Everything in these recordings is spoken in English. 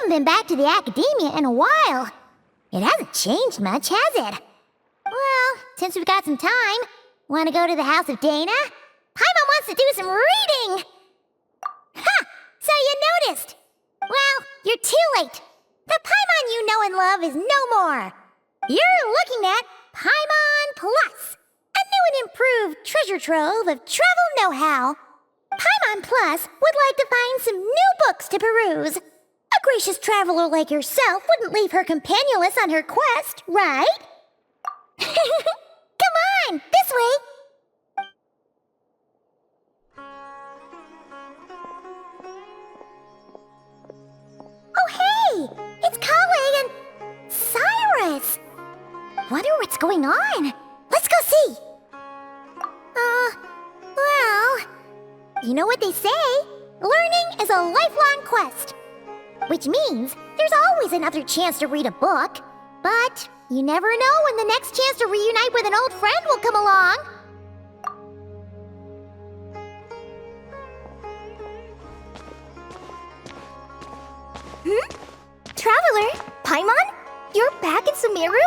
haven't been back to the academia in a while. It hasn't changed much, has it? Well, since we've got some time, want to go to the house of Dana? Paimon wants to do some reading! Ha! So you noticed! Well, you're too late. The Paimon you know and love is no more. You're looking at Paimon Plus, a new and improved treasure trove of travel know-how. Paimon Plus would like to find some new books to peruse. A gracious traveler like yourself wouldn't leave her companionless on her quest, right? Come on, this way! Oh, hey! It's Kale and Cyrus! Wonder what's going on. Let's go see! Well, you know what they say? Learning is a lifelong quest. Which means there's always another chance to read a book. But you never know when the next chance to reunite with an old friend will come along. Traveler, Paimon? You're back in Sumeru?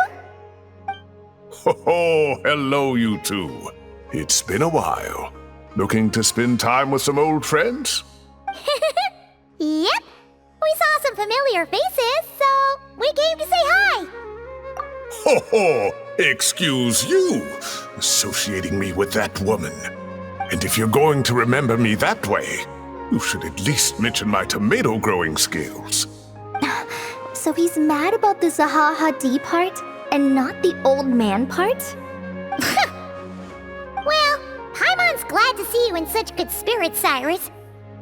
Ho, hello you two. It's been a while. Looking to spend time with some old friends? Yep. We saw some familiar faces, so we came to say hi. Ho, excuse you, associating me with that woman. And if you're going to remember me that way, you should at least mention my tomato growing skills. So he's mad about the Zaha Hadid part and not the old man part? Well, Paimon's glad to see you in such good spirits, Cyrus.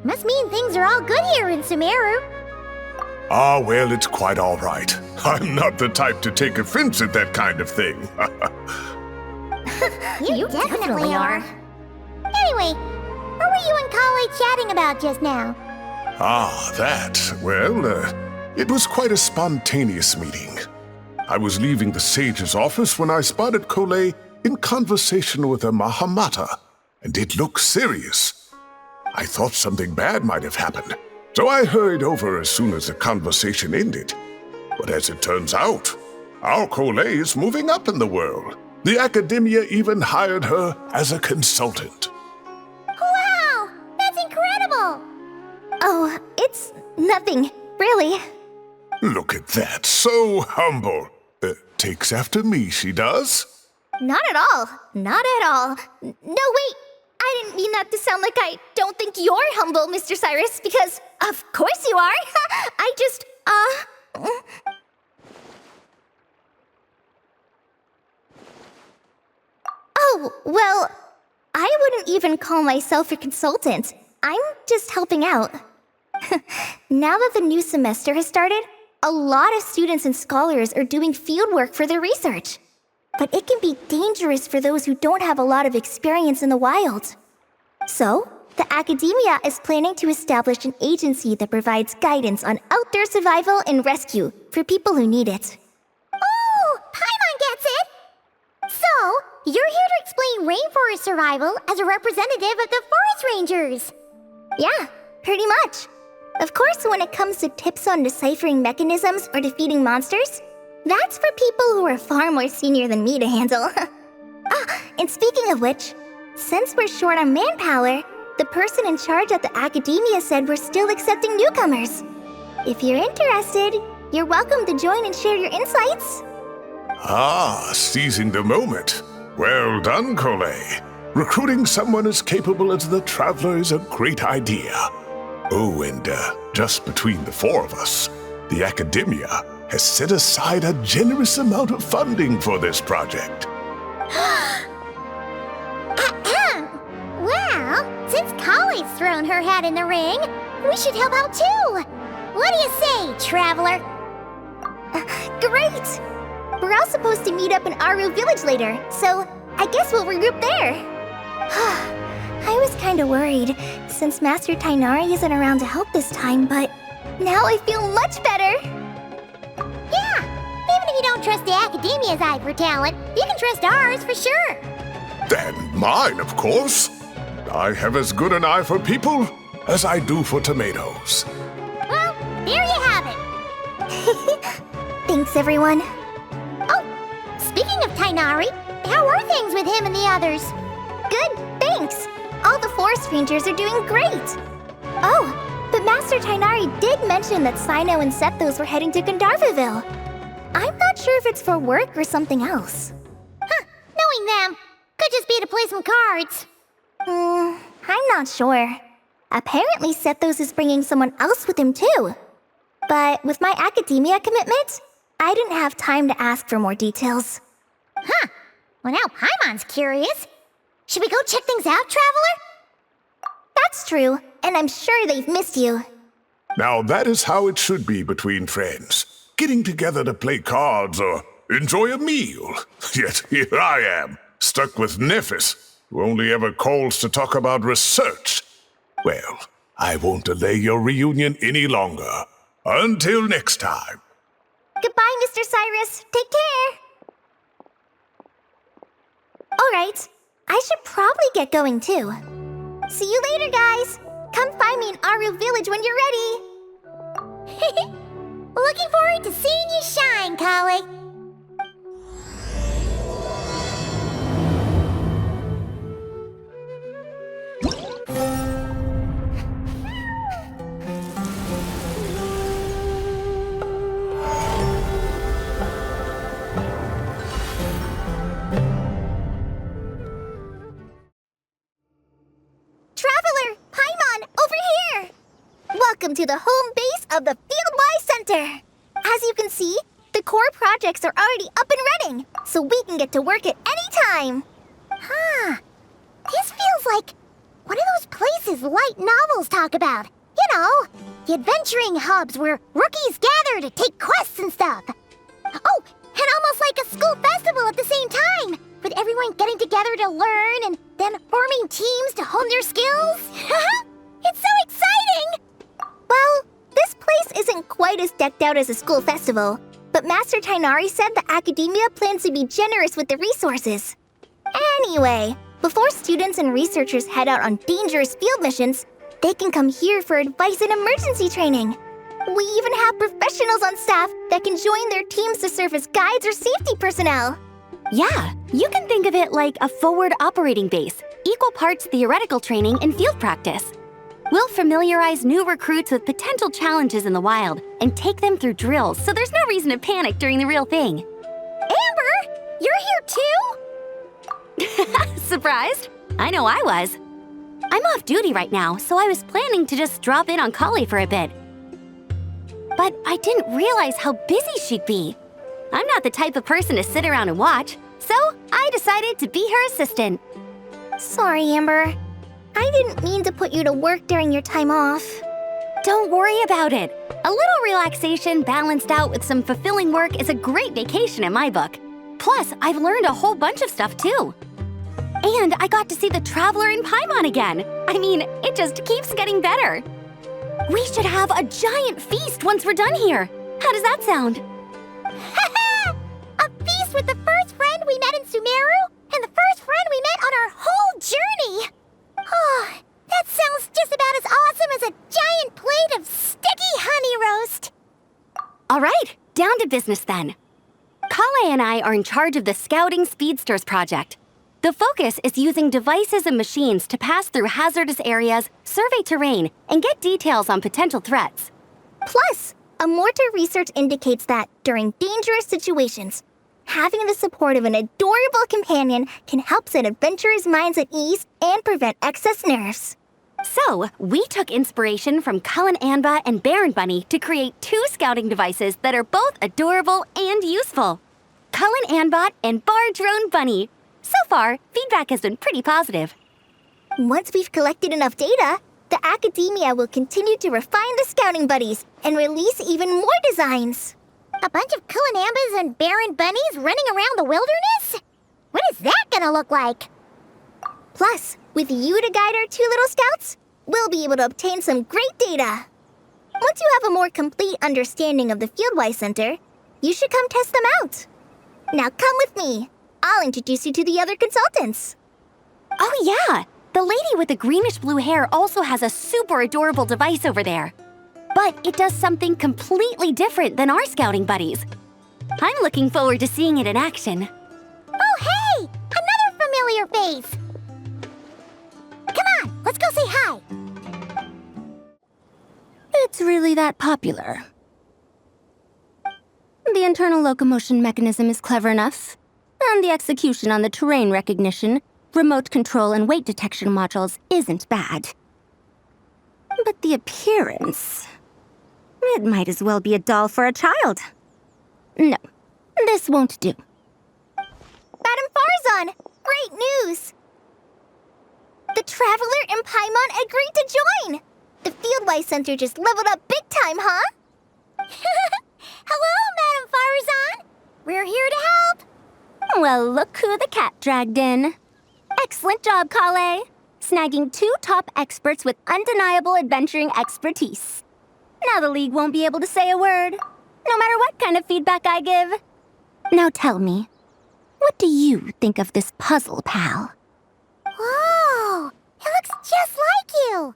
Must mean things are all good here in Sumeru. Ah, well, it's quite all right. I'm not the type to take offense at that kind of thing. You definitely are. Anyway, what were you and Kale chatting about just now? Ah, that. Well, it was quite a spontaneous meeting. I was leaving the sage's office when I spotted Kale in conversation with a Mahamata, and it looked serious. I thought something bad might have happened, so I hurried over as soon as the conversation ended. But as it turns out, our Kale is moving up in the world. The academia even hired her as a consultant. Wow! That's incredible! Oh, it's nothing, really. Look at that, so humble. Takes after me, she does. Not at all. Not at all. No, wait. I didn't mean that to sound like I don't think you're humble, Mr. Cyrus, because of course you are. I just, Oh, well, I wouldn't even call myself a consultant. I'm just helping out. Now that the new semester has started, a lot of students and scholars are doing fieldwork for their research. But it can be dangerous for those who don't have a lot of experience in the wild. So, the academia is planning to establish an agency that provides guidance on outdoor survival and rescue for people who need it. Oh, Paimon gets it! So, you're here to explain rainforest survival as a representative of the forest rangers. Yeah, pretty much. Of course, when it comes to tips on deciphering mechanisms or defeating monsters, that's for people who are far more senior than me to handle. And speaking of which, since we're short on manpower, the person in charge at the academia said we're still accepting newcomers. If you're interested, you're welcome to join and share your insights. Ah, seizing the moment. Well done, Kale. Recruiting someone as capable as the Traveler is a great idea. Oh, and just between the four of us, the academia has set aside a generous amount of funding for this project. Well, since Kale's thrown her hat in the ring, we should help out too. What do you say, Traveler? Great! We're all supposed to meet up in Aru Village later, so I guess we'll regroup there. I was kinda worried, since Master Tainari isn't around to help this time, but now I feel much better! Yeah, even if you don't trust the academia's eye for talent, you can trust ours for sure. And mine, of course. I have as good an eye for people as I do for tomatoes. Well, there you have it. Thanks, everyone. Oh, speaking of Tainari, how are things with him and the others? Good, thanks. All the forest rangers are doing great. Oh, but Master Tainari did mention that Sino and Sethos were heading to Gandharvaville. I'm not sure if it's for work or something else. Huh, knowing them, could just be to play some cards. I'm not sure. Apparently Sethos is bringing someone else with him too. But with my academia commitment, I didn't have time to ask for more details. Huh, well now Paimon's curious. Should we go check things out, Traveler? That's true, and I'm sure they've missed you. Now that is how it should be between friends. Getting together to play cards or enjoy a meal. Yet here I am, stuck with Nephis, who only ever calls to talk about research. Well, I won't delay your reunion any longer. Until next time. Goodbye, Mr. Cyrus. Take care. All right, I should probably get going too. See you later, guys. Come find me in Aru Village when you're ready. Looking forward to seeing you shine, Kale. Traveler, Paimon, over here! Welcome to the home base of the Fieldwise Center. As you can see, the core projects are already up and running, so we can get to work at any time. Huh. This feels like one of those places light novels talk about. You know, the adventuring hubs where rookies gather to take quests and stuff. Oh, and almost like a school festival at the same time, with everyone getting together to learn and then forming teams to hone their skills. It's so exciting! Well, this place isn't quite as decked out as a school festival, but Master Tainari said the academia plans to be generous with the resources. Anyway, before students and researchers head out on dangerous field missions, they can come here for advice and emergency training. We even have professionals on staff that can join their teams to serve as guides or safety personnel. Yeah, you can think of it like a forward operating base, equal parts theoretical training and field practice. We'll familiarize new recruits with potential challenges in the wild and take them through drills so there's no reason to panic during the real thing. Amber, you're here too? Surprised? I know I was. I'm off duty right now, so I was planning to just drop in on Kale for a bit. But I didn't realize how busy she'd be. I'm not the type of person to sit around and watch, so I decided to be her assistant. Sorry, Amber. I didn't mean to put you to work during your time off. Don't worry about it. A little relaxation balanced out with some fulfilling work is a great vacation in my book. Plus, I've learned a whole bunch of stuff too. And I got to see the Traveler in Paimon again. I mean, it just keeps getting better. We should have a giant feast once we're done here. How does that sound? A feast with the first friend we met in Sumeru and the first friend we met on our whole journey. Oh, that sounds just about as awesome as a giant plate of sticky honey roast. All right, down to business then. Kale and I are in charge of the Scouting Speedsters project. The focus is using devices and machines to pass through hazardous areas, survey terrain, and get details on potential threats. Plus, a mortar research indicates that during dangerous situations, having the support of an adorable companion can help set adventurers' minds at ease and prevent excess nerves. So, we took inspiration from Cullen Anba and Baron Bunny to create 2 scouting devices that are both adorable and useful. Cullen Anbot and Bar Drone Bunny. So far, feedback has been pretty positive. Once we've collected enough data, the academia will continue to refine the scouting buddies and release even more designs. A bunch of Kulanambas and Baron Bunnies running around the wilderness? What is that gonna look like? Plus, with you to guide our 2 little scouts, we'll be able to obtain some great data. Once you have a more complete understanding of the Fieldwise Center, you should come test them out. Now come with me. I'll introduce you to the other consultants. Oh yeah, the lady with the greenish blue hair also has a super adorable device over there. but it does something completely different than our scouting buddies. I'm looking forward to seeing it in action. Oh, hey! Another familiar face! Come on, let's go say hi! It's really that popular. The internal locomotion mechanism is clever enough, and the execution on the terrain recognition, remote control, and weight detection modules isn't bad. But the appearance... it might as well be a doll for a child. No, this won't do. Madam Farzan, great news! The Traveler and Paimon agreed to join! The Fieldwise Center just leveled up big time, huh? Hello, Madam Farzan! We're here to help! Well, look who the cat dragged in. Excellent job, Kale. Snagging 2 top experts with undeniable adventuring expertise. Now the League won't be able to say a word, no matter what kind of feedback I give. Now tell me, what do you think of this puzzle, pal? Whoa! It looks just like you!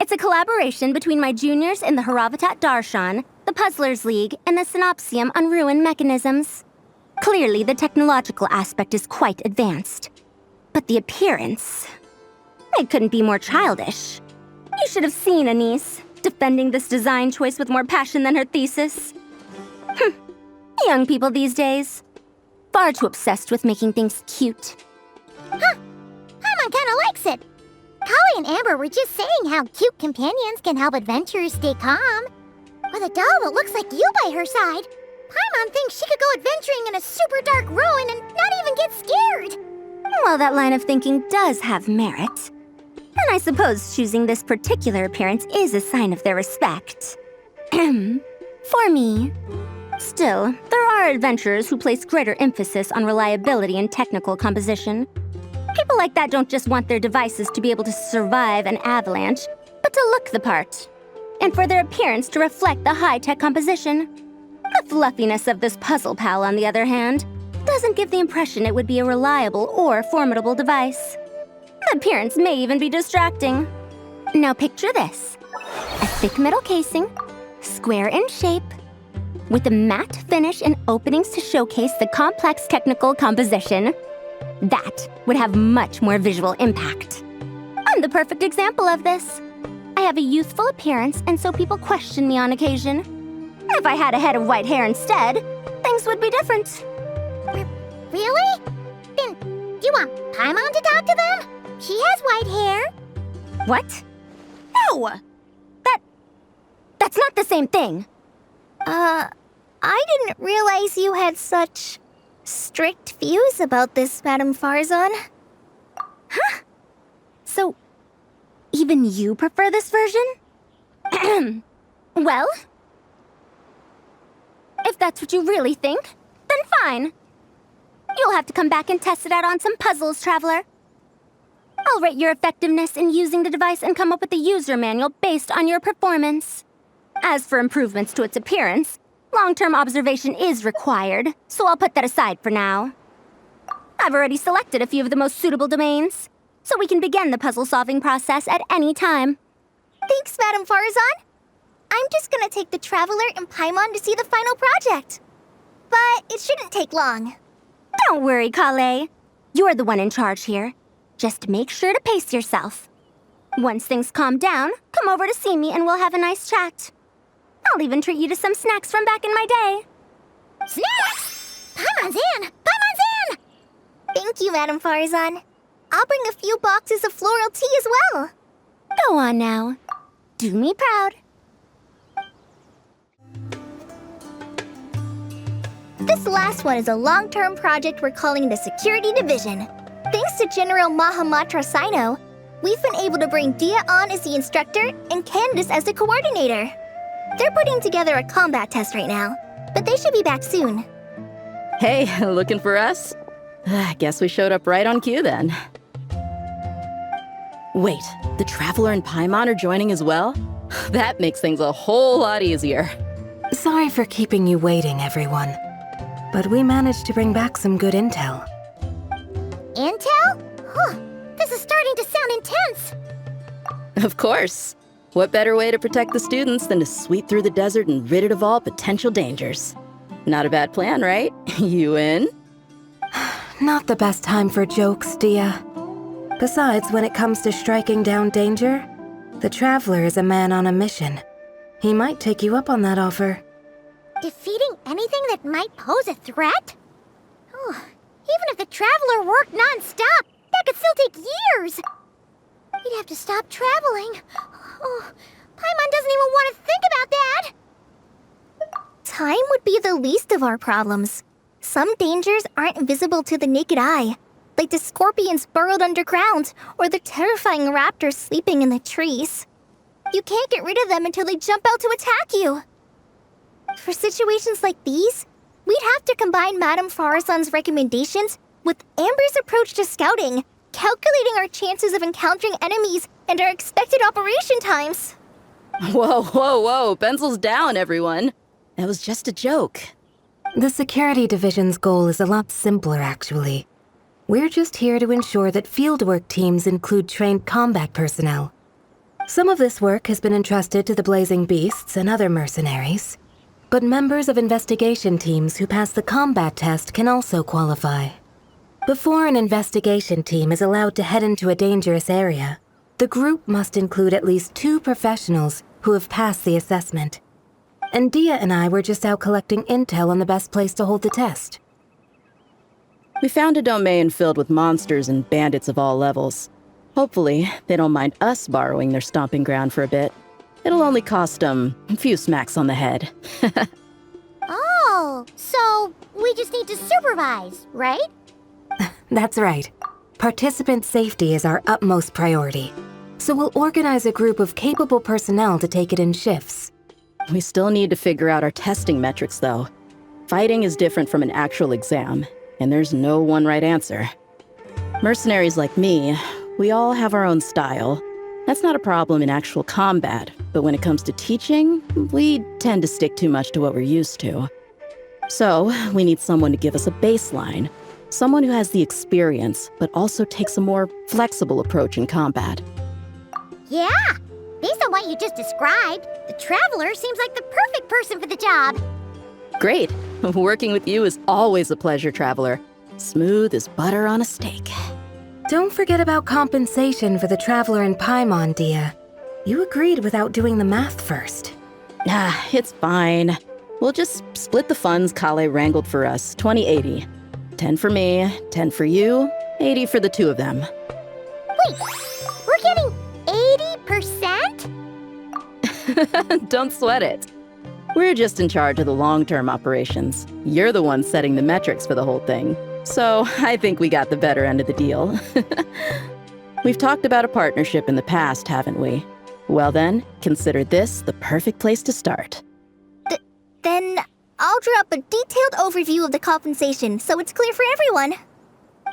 It's a collaboration between my juniors in the Haravatat Darshan, the Puzzlers League, and the Synopsium on Ruin Mechanisms. Clearly, the technological aspect is quite advanced. But the appearance... it couldn't be more childish. You should have seen Anise, defending this design choice with more passion than her thesis. Young people these days. Far too obsessed with making things cute. Huh. Paimon kinda likes it. Holly and Amber were just saying how cute companions can help adventurers stay calm. With a doll that looks like you by her side, Paimon thinks she could go adventuring in a super dark ruin and not even get scared. Well, that line of thinking does have merit. And I suppose choosing this particular appearance is a sign of their respect. For me. Still, there are adventurers who place greater emphasis on reliability and technical composition. People like that don't just want their devices to be able to survive an avalanche, but to look the part. And for their appearance to reflect the high-tech composition. The fluffiness of this puzzle pal, on the other hand, doesn't give the impression it would be a reliable or formidable device. The appearance may even be distracting. Now picture this. A thick metal casing, square in shape, with a matte finish and openings to showcase the complex technical composition. That would have much more visual impact. I'm the perfect example of this. I have a youthful appearance, and so people question me on occasion. If I had a head of white hair instead, things would be different. Really? Then, do you want Paimon to talk to them? She has white hair. What? No! That's not the same thing. I didn't realize you had such strict views about this, Madam Farzan. Huh? So, even you prefer this version? Well, if that's what you really think, then fine. You'll have to come back and test it out on some puzzles, Traveler. I'll rate your effectiveness in using the device and come up with a user manual based on your performance. As for improvements to its appearance, long-term observation is required, so I'll put that aside for now. I've already selected a few of the most suitable domains, so we can begin the puzzle-solving process at any time. Thanks, Madam Farzan. I'm just gonna take the Traveler and Paimon to see the final project. But it shouldn't take long. Don't worry, Kale. You're the one in charge here. Just make sure to pace yourself. Once things calm down, come over to see me and we'll have a nice chat. I'll even treat you to some snacks from back in my day. Snacks? Paimon's in! Paimon's in! Thank you, Madam Farzan. I'll bring a few boxes of floral tea as well. Go on now. Do me proud. This last one is a long-term project we're calling the Security Division. Thanks to General Mahamatra Sino, we've been able to bring Dia on as the instructor and Candace as the coordinator. They're putting together a combat test right now, but they should be back soon. Hey, looking for us? Guess we showed up right on cue then. Wait, the Traveler and Paimon are joining as well? That makes things a whole lot easier. Sorry for keeping you waiting, everyone. But we managed to bring back some good intel. Intel? Huh. This is starting to sound intense. Of course. What better way to protect the students than to sweep through the desert and rid it of all potential dangers? Not a bad plan, right? You in? Not the best time for jokes, Dia. Besides, when it comes to striking down danger, the Traveler is a man on a mission. He might take you up on that offer. Defeating anything that might pose a threat? Oh, even if the Traveler worked non-stop, that could still take years. We'd have to stop traveling. Oh, Paimon doesn't even want to think about that. Time would be the least of our problems. Some dangers aren't visible to the naked eye, like the scorpions burrowed underground or the terrifying raptors sleeping in the trees. You can't get rid of them until they jump out to attack you. For situations like these, we'd have to combine Madame Farason's recommendations with Amber's approach to scouting, calculating our chances of encountering enemies and our expected operation times. Whoa, whoa, whoa, pencils down, everyone. That was just a joke. The Security Division's goal is a lot simpler, actually. We're just here to ensure that fieldwork teams include trained combat personnel. Some of this work has been entrusted to the Blazing Beasts and other mercenaries, but members of investigation teams who pass the combat test can also qualify. Before an investigation team is allowed to head into a dangerous area, the group must include at least 2 professionals who have passed the assessment. And Dia and I were just out collecting intel on the best place to hold the test. We found a domain filled with monsters and bandits of all levels. Hopefully, they don't mind us borrowing their stomping ground for a bit. It'll only cost a few smacks on the head. Oh, so we just need to supervise, right? That's right. Participant safety is our utmost priority. So we'll organize a group of capable personnel to take it in shifts. We still need to figure out our testing metrics, though. Fighting is different from an actual exam, and there's no one right answer. Mercenaries like me, we all have our own style. That's not a problem in actual combat, but when it comes to teaching, we tend to stick too much to what we're used to. So, we need someone to give us a baseline. Someone who has the experience, but also takes a more flexible approach in combat. Yeah, based on what you just described, the Traveler seems like the perfect person for the job. Great. Working with you is always a pleasure, Traveler. Smooth as butter on a steak. Don't forget about compensation for the Traveler and Paimon, Dia. You agreed without doing the math first. Ah, it's fine. We'll just split the funds Kale wrangled for us, 20-80. 10 for me, 10 for you, 80 for the 2 of them. Wait, we're getting 80%? Don't sweat it. We're just in charge of the long-term operations. You're the one setting the metrics for the whole thing. So I think we got the better end of the deal. We've talked about a partnership in the past, haven't we? Well then, consider this the perfect place to start. Then I'll draw up a detailed overview of the compensation so it's clear for everyone.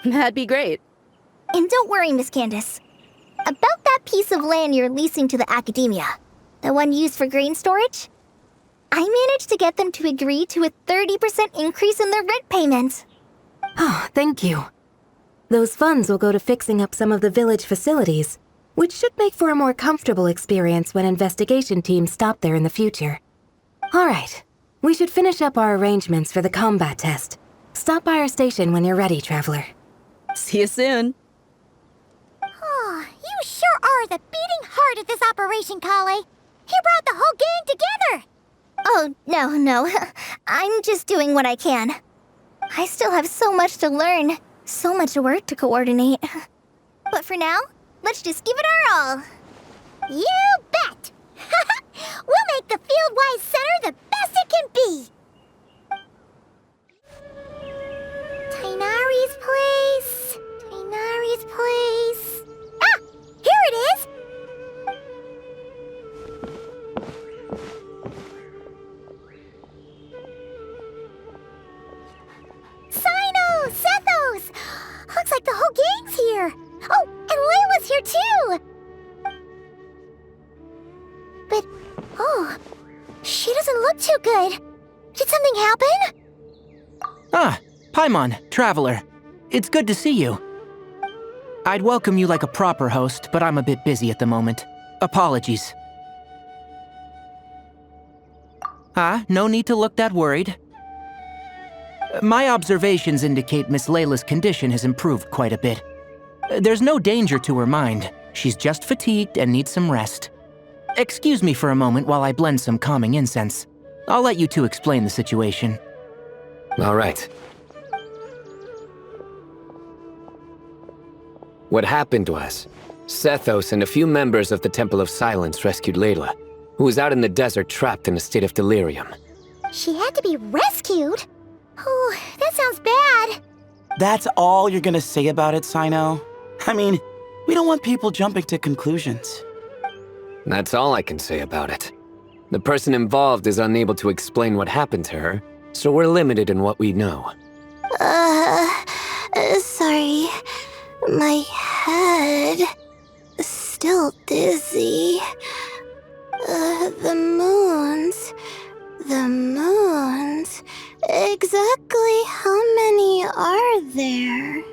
That'd be great. And don't worry, Miss Candace. About that piece of land you're leasing to the academia, the one used for grain storage, I managed to get them to agree to a 30% increase in their rent payment. Oh, thank you. Those funds will go to fixing up some of the village facilities, which should make for a more comfortable experience when investigation teams stop there in the future. All right, we should finish up our arrangements for the combat test. Stop by our station when you're ready, Traveler. See you soon. Oh, you sure are the beating heart of this operation, Kale. You brought the whole gang together. Oh, no. I'm just doing what I can. I still have so much to learn, so much work to coordinate. But for now, let's just give it our all. You bet! We'll make the Fieldwise Center the best it can be! Tainari's place... Tainari's place... Ah! Here it is! Sino! Sethos! Looks like the whole gang's here! Oh, and Layla's here too! But, oh, she doesn't look too good. Did something happen? Ah, Paimon, Traveler. It's good to see you. I'd welcome you like a proper host, but I'm a bit busy at the moment. Apologies. No need to look that worried. My observations indicate Miss Layla's condition has improved quite a bit. There's no danger to her mind. She's just fatigued and needs some rest. Excuse me for a moment while I blend some calming incense. I'll let you two explain the situation. All right. What happened was, Sethos and a few members of the Temple of Silence rescued Layla, who was out in the desert trapped in a state of delirium. She had to be rescued? Oh, that sounds bad. That's all you're gonna say about it, Sino? I mean, we don't want people jumping to conclusions. That's all I can say about it. The person involved is unable to explain what happened to her, so we're limited in what we know. Sorry. My head is still dizzy. The moons. Exactly how many are there?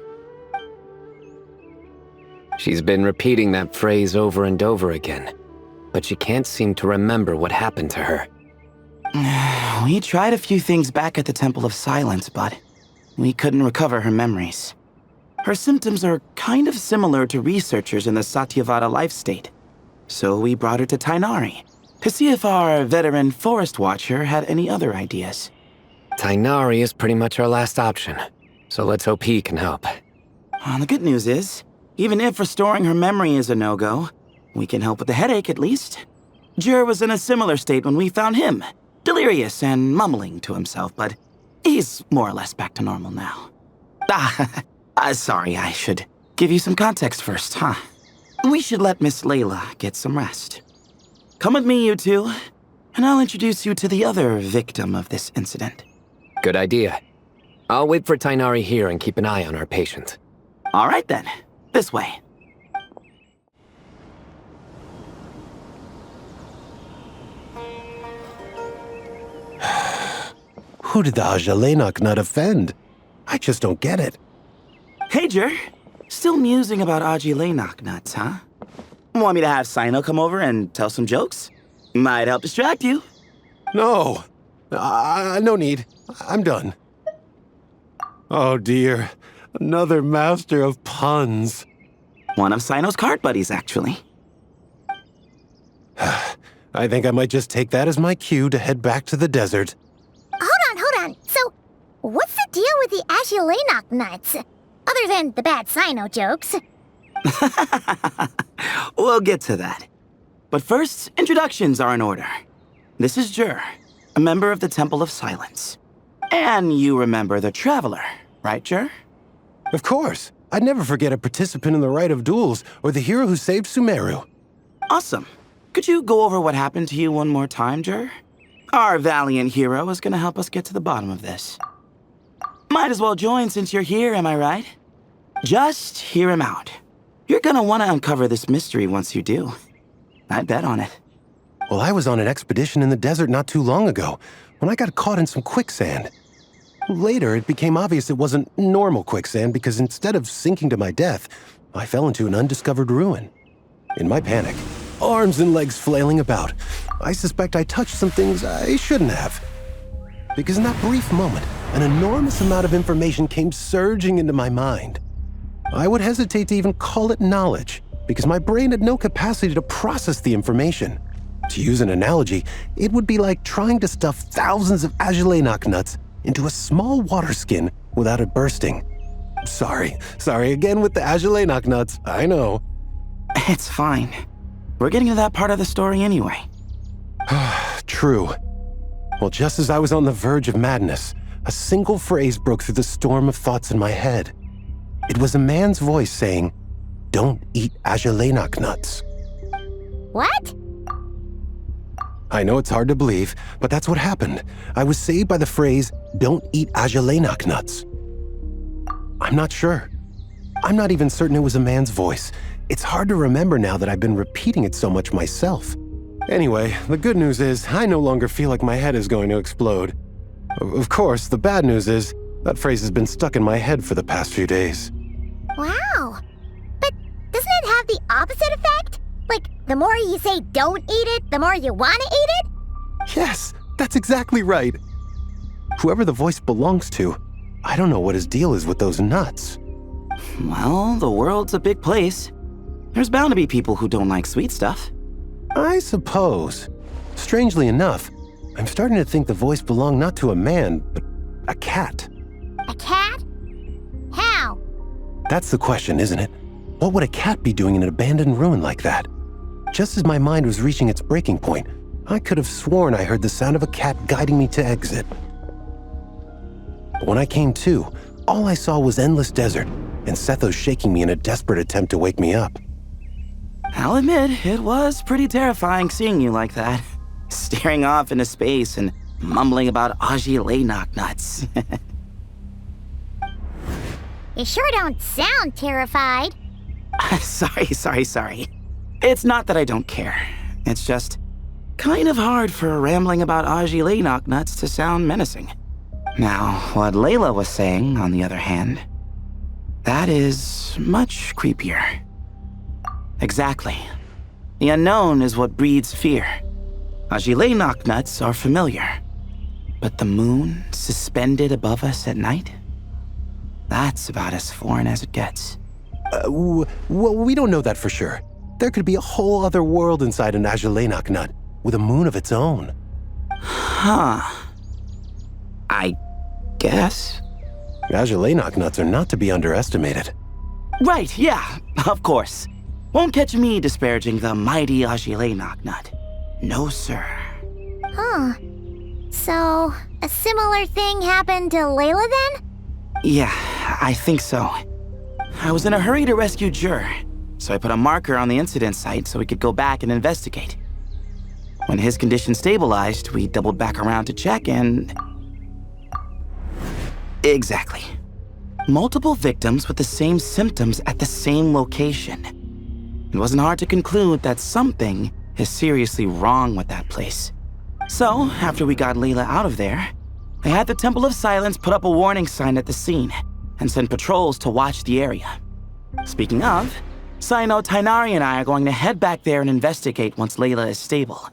She's been repeating that phrase over and over again, but she can't seem to remember what happened to her. We tried a few things back at the Temple of Silence, but we couldn't recover her memories. Her symptoms are kind of similar to researchers in the Satyavada life state. So we brought her to Tainari to see if our veteran forest watcher had any other ideas. Tainari is pretty much our last option, so let's hope he can help. The good news is, even if restoring her memory is a no-go, we can help with the headache at least. Jur was in a similar state when we found him, delirious and mumbling to himself, but he's more or less back to normal now. Sorry, I should give you some context first, huh? We should let Miss Layla get some rest. Come with me, you two, and I'll introduce you to the other victim of this incident. Good idea. I'll wait for Tainari here and keep an eye on our patient. All right then, this way. Who did the Ajalenok not offend? I just don't get it. Hey, Jur. Still musing about Aji nuts, huh? Want me to have Sino come over and tell some jokes? Might help distract you. No. No need. I'm done. Oh dear. Another master of puns. One of Sino's cart buddies, actually. I think I might just take that as my cue to head back to the desert. Hold on. So, what's the deal with the Ashilenok nuts? Other than the bad Sino jokes. We'll get to that. But first, introductions are in order. This is Jur, a member of the Temple of Silence. And you remember the Traveler, right, Jur? Of course. I'd never forget a participant in the Rite of Duels or the hero who saved Sumeru. Awesome. Could you go over what happened to you one more time, Jur? Our valiant hero is gonna help us get to the bottom of this. Might as well join since you're here, am I right? Just hear him out. You're gonna want to uncover this mystery once you do. I'd bet on it. Well, I was on an expedition in the desert not too long ago when I got caught in some quicksand. Later, it became obvious it wasn't normal quicksand because instead of sinking to my death, I fell into an undiscovered ruin. In my panic, arms and legs flailing about, I suspect I touched some things I shouldn't have. Because in that brief moment, an enormous amount of information came surging into my mind. I would hesitate to even call it knowledge, because my brain had no capacity to process the information. To use an analogy, it would be like trying to stuff thousands of Ajalenok nuts into a small water skin without it bursting. Sorry again with the Ajalenok nuts, I know. It's fine. We're getting to that part of the story anyway. True. Well, just as I was on the verge of madness, a single phrase broke through the storm of thoughts in my head. It was a man's voice saying, "Don't eat Ajalenok nuts." What? I know it's hard to believe, but that's what happened. I was saved by the phrase, "Don't eat Ajalenok nuts." I'm not sure. I'm not even certain it was a man's voice. It's hard to remember now that I've been repeating it so much myself. Anyway, the good news is I no longer feel like my head is going to explode. Of course, the bad news is that phrase has been stuck in my head for the past few days. Wow. But doesn't it have the opposite effect? Like, the more you say don't eat it, the more you want to eat it? Yes, That's exactly right. Whoever the voice belongs to, I don't know what his deal is with those nuts. Well, the world's a big place. There's bound to be people who don't like sweet stuff. I suppose. Strangely enough, I'm starting to think the voice belonged not to a man, but a cat. A cat? How? That's the question, isn't it? What would a cat be doing in an abandoned ruin like that? Just as my mind was reaching its breaking point, I could have sworn I heard the sound of a cat guiding me to exit. But when I came to, all I saw was endless desert, and Sethos shaking me in a desperate attempt to wake me up. I'll admit, it was pretty terrifying seeing you like that. Staring off into space and mumbling about Aji nuts. You sure don't sound terrified. Sorry. It's not that I don't care. It's just kind of hard for rambling about Aji nuts to sound menacing. Now, what Layla was saying, on the other hand, that is much creepier. Exactly. The unknown is what breeds fear. Aji nuts are familiar. But the moon suspended above us at night? That's about as foreign as it gets. Well, we don't know that for sure. There could be a whole other world inside an Ajilenak nut, with a moon of its own. Huh. I guess. Ajilenak nuts are not to be underestimated. Right, yeah, of course. Won't catch me disparaging the mighty Ajilenak nut. No, sir. Huh. So, a similar thing happened to Layla then? Yeah, I think so. I was in a hurry to rescue Jur, so I put a marker on the incident site so we could go back and investigate. When his condition stabilized, we doubled back around to check and... Exactly. Multiple victims with the same symptoms at the same location. It wasn't hard to conclude that something is seriously wrong with that place. So, after we got Layla out of there, I had the Temple of Silence put up a warning sign at the scene and send patrols to watch the area. Speaking of, Sino, Tainari, and I are going to head back there and investigate once Layla is stable.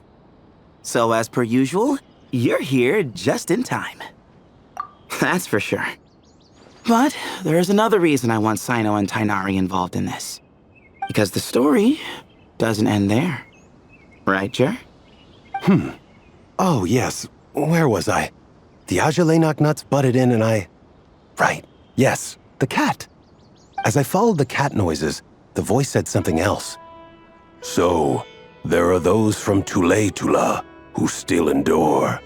So as per usual, you're here just in time. That's for sure. But there's another reason I want Sino and Tainari involved in this. Because the story doesn't end there. Right, Jer? Oh, yes. Where was I? The Ajilenak nuts butted in and I... Right. Yes, the cat. As I followed the cat noises, the voice said something else. So, there are those from Tula who still endure.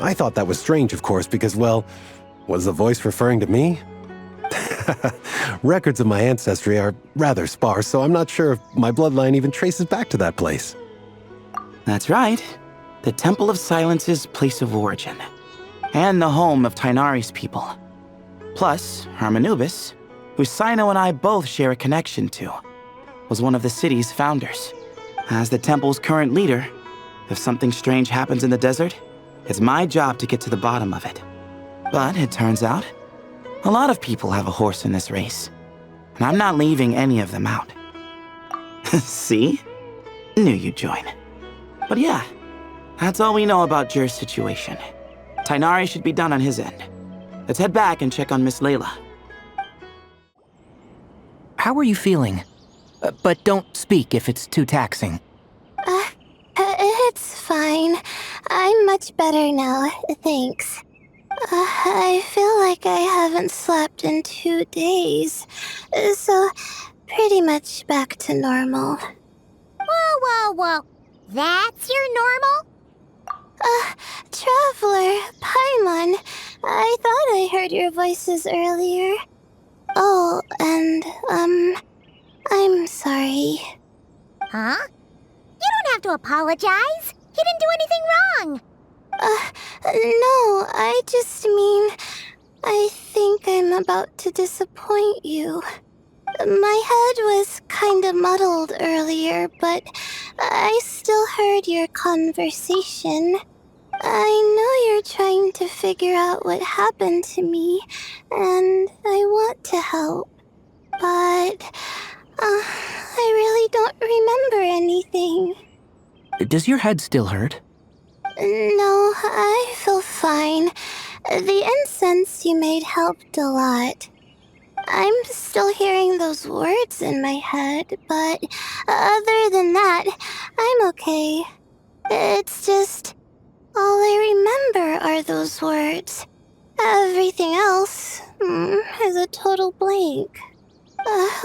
I thought that was strange, of course, because, well, was the voice referring to me? Records of my ancestry are rather sparse, so I'm not sure if my bloodline even traces back to that place. That's right. The Temple of Silence's place of origin. And the home of Tainari's people. Plus, Hermanubis, who Sino and I both share a connection to, was one of the city's founders. As the temple's current leader, if something strange happens in the desert, it's my job to get to the bottom of it. But it turns out, a lot of people have a horse in this race, and I'm not leaving any of them out. See? Knew you'd join. But yeah, that's all we know about Jur's situation. Tainari should be done on his end. Let's head back and check on Miss Layla. How are you feeling? But don't speak if it's too taxing. It's fine. I'm much better now, thanks. I feel like I haven't slept in 2 days, so pretty much back to normal. Whoa. That's your normal? Traveler, Paimon, I thought I heard your voices earlier. Oh, and, I'm sorry. Huh? You don't have to apologize. You didn't do anything wrong. No, I just mean, I think I'm about to disappoint you. My head was kinda muddled earlier, but I still heard your conversation. I know you're trying to figure out what happened to me, and I want to help. But, I really don't remember anything. Does your head still hurt? No, I feel fine. The incense you made helped a lot. I'm still hearing those words in my head, but other than that, I'm okay. It's just, all I remember are those words. Everything else is a total blank.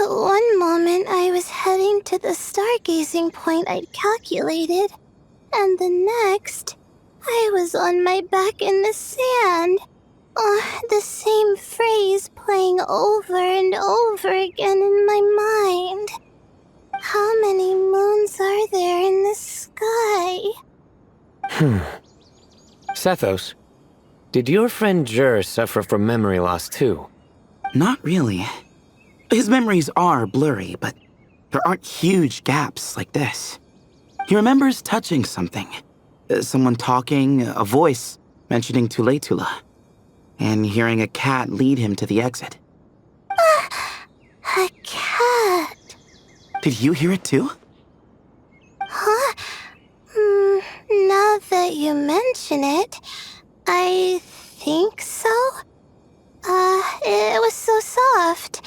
One moment I was heading to the stargazing point I'd calculated, and the next, I was on my back in the sand. The same phrase playing over and over again in my mind. How many moons are there in the sky? Sethos, did your friend Jur suffer from memory loss too? Not really. His memories are blurry, but there aren't huge gaps like this. He remembers touching something. Someone talking, a voice mentioning Tuletula, and hearing a cat lead him to the exit. A cat. Did you hear it too? Huh? Now that you mention it, I think so. It was so soft.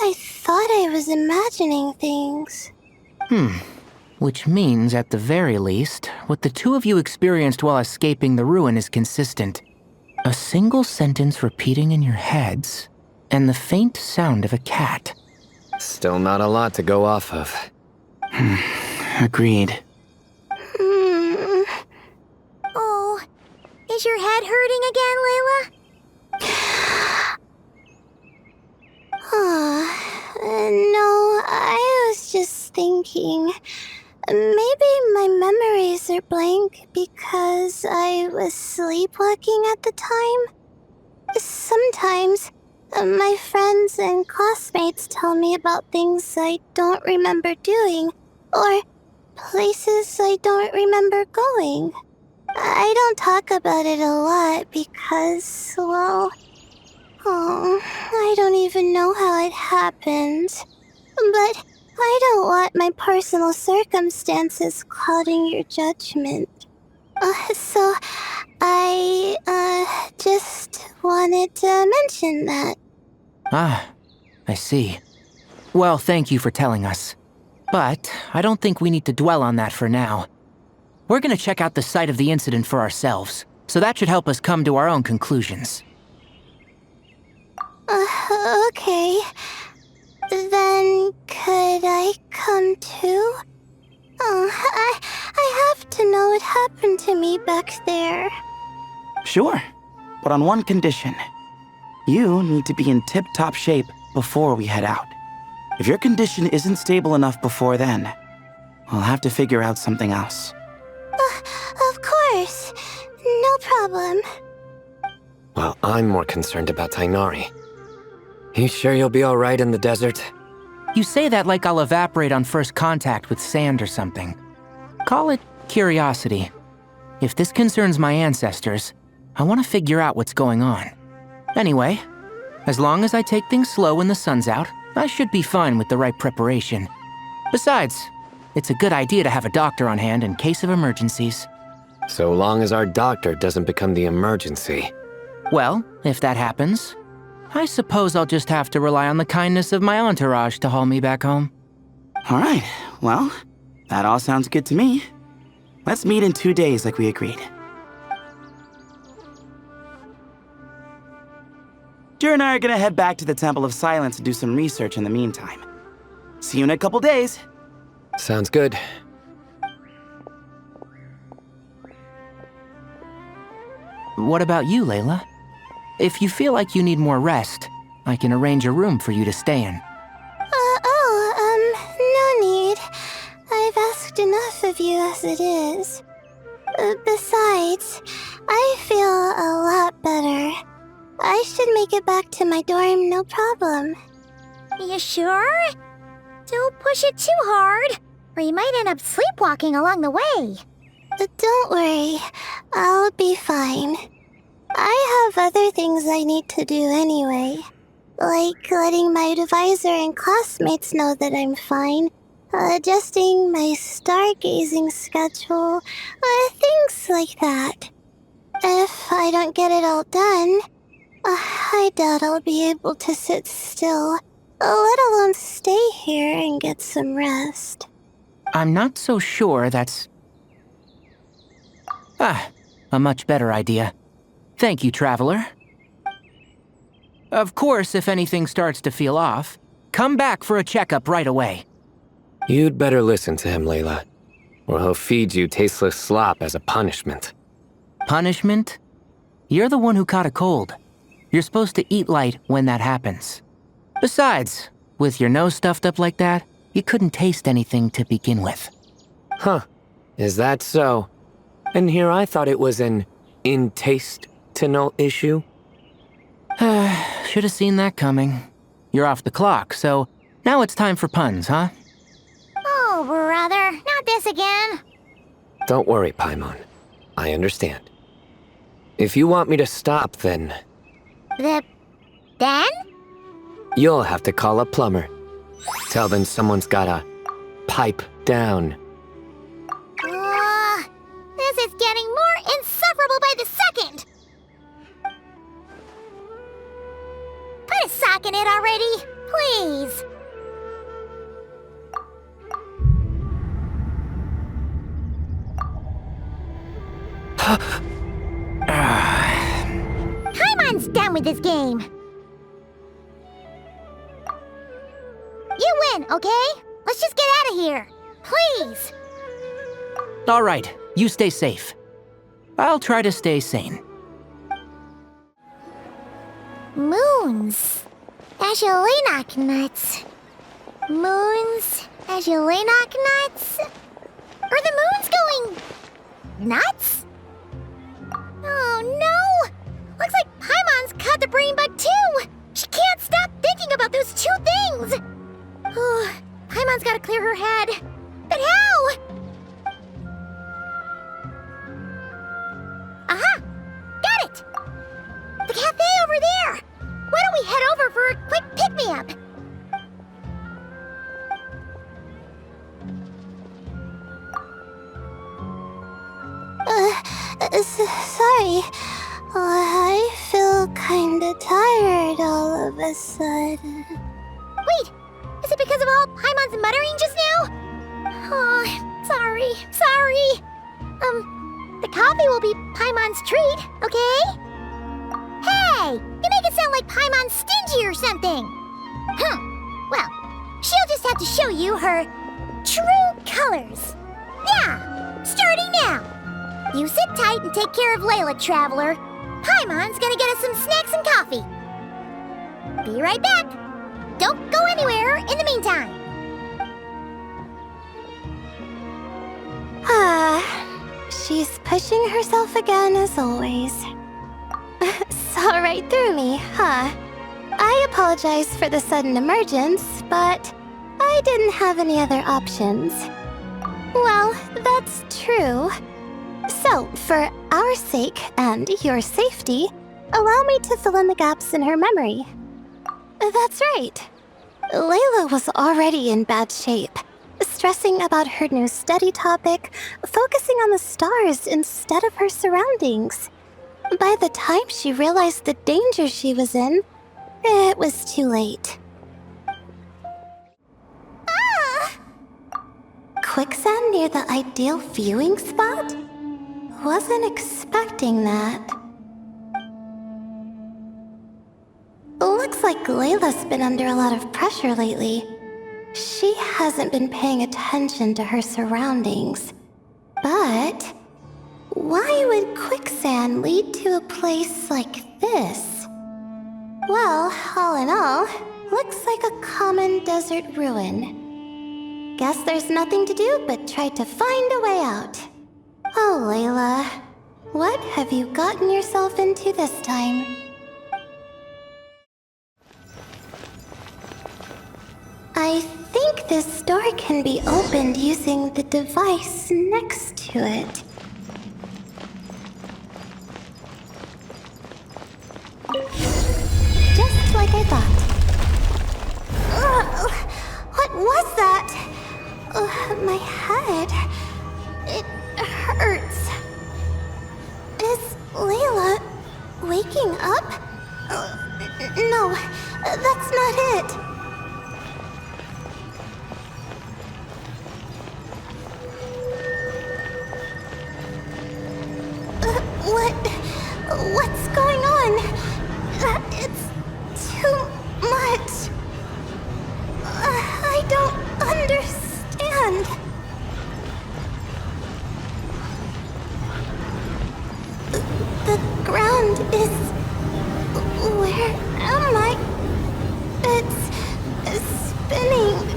I thought I was imagining things. Which means, at the very least, what the two of you experienced while escaping the ruin is consistent. A single sentence repeating in your heads, and the faint sound of a cat. Still not a lot to go off of. Agreed. Oh, is your head hurting again, Layla? No, I was just thinking. Maybe my memories are blank because I was sleepwalking at the time. Sometimes, my friends and classmates tell me about things I don't remember doing, or places I don't remember going. I don't talk about it a lot because, well, I don't even know how it happened. But I don't want my personal circumstances clouding your judgment. So I, just wanted to mention that. Ah, I see. Well, thank you for telling us. But I don't think we need to dwell on that for now. We're gonna check out the site of the incident for ourselves, so that should help us come to our own conclusions. Okay. Then could I come too? I have to know what happened to me back there. Sure, but on one condition. You need to be in tip-top shape before we head out. If your condition isn't stable enough before then, we'll have to figure out something else. Of course. No problem. Well, I'm more concerned about Tainari. You sure you'll be alright in the desert? You say that like I'll evaporate on first contact with sand or something. Call it curiosity. If this concerns my ancestors, I want to figure out what's going on. Anyway, as long as I take things slow when the sun's out, I should be fine with the right preparation. Besides, it's a good idea to have a doctor on hand in case of emergencies. So long as our doctor doesn't become the emergency. Well, if that happens, I suppose I'll just have to rely on the kindness of my entourage to haul me back home. All right, well, that all sounds good to me. Let's meet in 2 days like we agreed. Jer and I are gonna head back to the Temple of Silence and do some research in the meantime. See you in a couple days. Sounds good. What about you, Layla? If you feel like you need more rest, I can arrange a room for you to stay in. No need. I've asked enough of you as it is. Besides, I feel a lot better. I should make it back to my dorm, no problem. You sure? Don't push it too hard, or you might end up sleepwalking along the way. Don't worry, I'll be fine. I have other things I need to do anyway. Like letting my advisor and classmates know that I'm fine, adjusting my stargazing schedule, things things like that. If I don't get it all done, I doubt I'll be able to sit still, let alone stay here and get some rest. I'm not so sure that's... a much better idea. Thank you, Traveler. Of course, if anything starts to feel off, come back for a checkup right away. You'd better listen to him, Layla, or he'll feed you tasteless slop as a punishment. Punishment? You're the one who caught a cold. You're supposed to eat light when that happens. Besides, with your nose stuffed up like that, you couldn't taste anything to begin with. Huh. Is that so? And here I thought it was an in-taste-to-know issue. Should have seen that coming. You're off the clock, so now it's time for puns, huh? Oh, brother, not this again. Don't worry, Paimon. I understand. If you want me to stop, then... Then? You'll have to call a plumber. Tell them someone's gotta pipe down. This is getting more insufferable by the second. Put a sock in it already, please. Paimon's done with this game. You win, okay? Let's just get out of here. Please. All right, you stay safe. I'll try to stay sane. Moons. Ashelinok nuts. Moons. Ashelinok nuts. Are the moons going... nuts? Oh no! Looks like Paimon's caught the brain bug too! She can't stop thinking about those two things! Oh, Paimon's gotta clear her head. But how? Aha! Got it! The cafe over there! Why don't we head over for a quick pick-me-up? Sorry. I feel kinda tired all of a sudden. Wait! Is it because of all Paimon's muttering just now? Oh, sorry. The coffee will be Paimon's treat, okay? Hey! You make it sound like Paimon's stingy or something! Huh. Well, she'll just have to show you her true colors. Yeah! Starting now! You sit tight and take care of Layla, Traveler. Paimon's gonna get us some snacks and coffee. Be right back. Don't go anywhere in the meantime. She's pushing herself again as always. Saw right through me, huh? I apologize for the sudden emergence, but I didn't have any other options. Well, that's true. So, for our sake and your safety, allow me to fill in the gaps in her memory. That's right. Layla was already in bad shape, stressing about her new study topic, focusing on the stars instead of her surroundings. By the time she realized the danger she was in, it was too late. Quicksand near the ideal viewing spot? Wasn't expecting that. Looks like Layla's been under a lot of pressure lately. She hasn't been paying attention to her surroundings. But why would quicksand lead to a place like this? Well, all in all, looks like a common desert ruin. Guess there's nothing to do but try to find a way out. Oh, Layla, what have you gotten yourself into this time? I think this door can be opened using the device next to it. Just like I thought. Ugh, what was that? My head. It hurts. waking up? No, that's not it. What's going on? It's too much. I don't understand. The ground is... Where am I? It's spinning.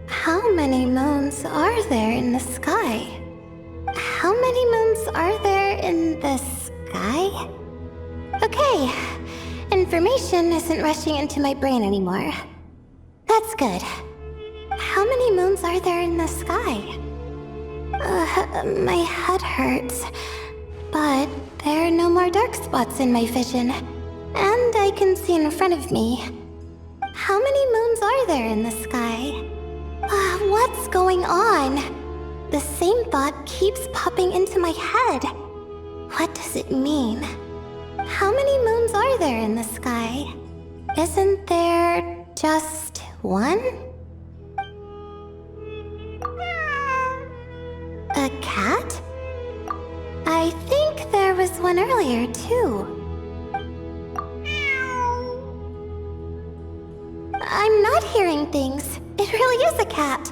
How many moons are there in the sky? How many moons are there in the sky? Okay, information isn't rushing into my brain anymore. That's good. How many moons are there in the sky? My head hurts, but there are no more dark spots in my vision, and I can see in front of me. How many moons are there in the sky? What's going on? The same thought keeps popping into my head. What does it mean? How many moons are there in the sky? Isn't there just one? A cat? I think there was one earlier, too. I'm not hearing things. It really is a cat.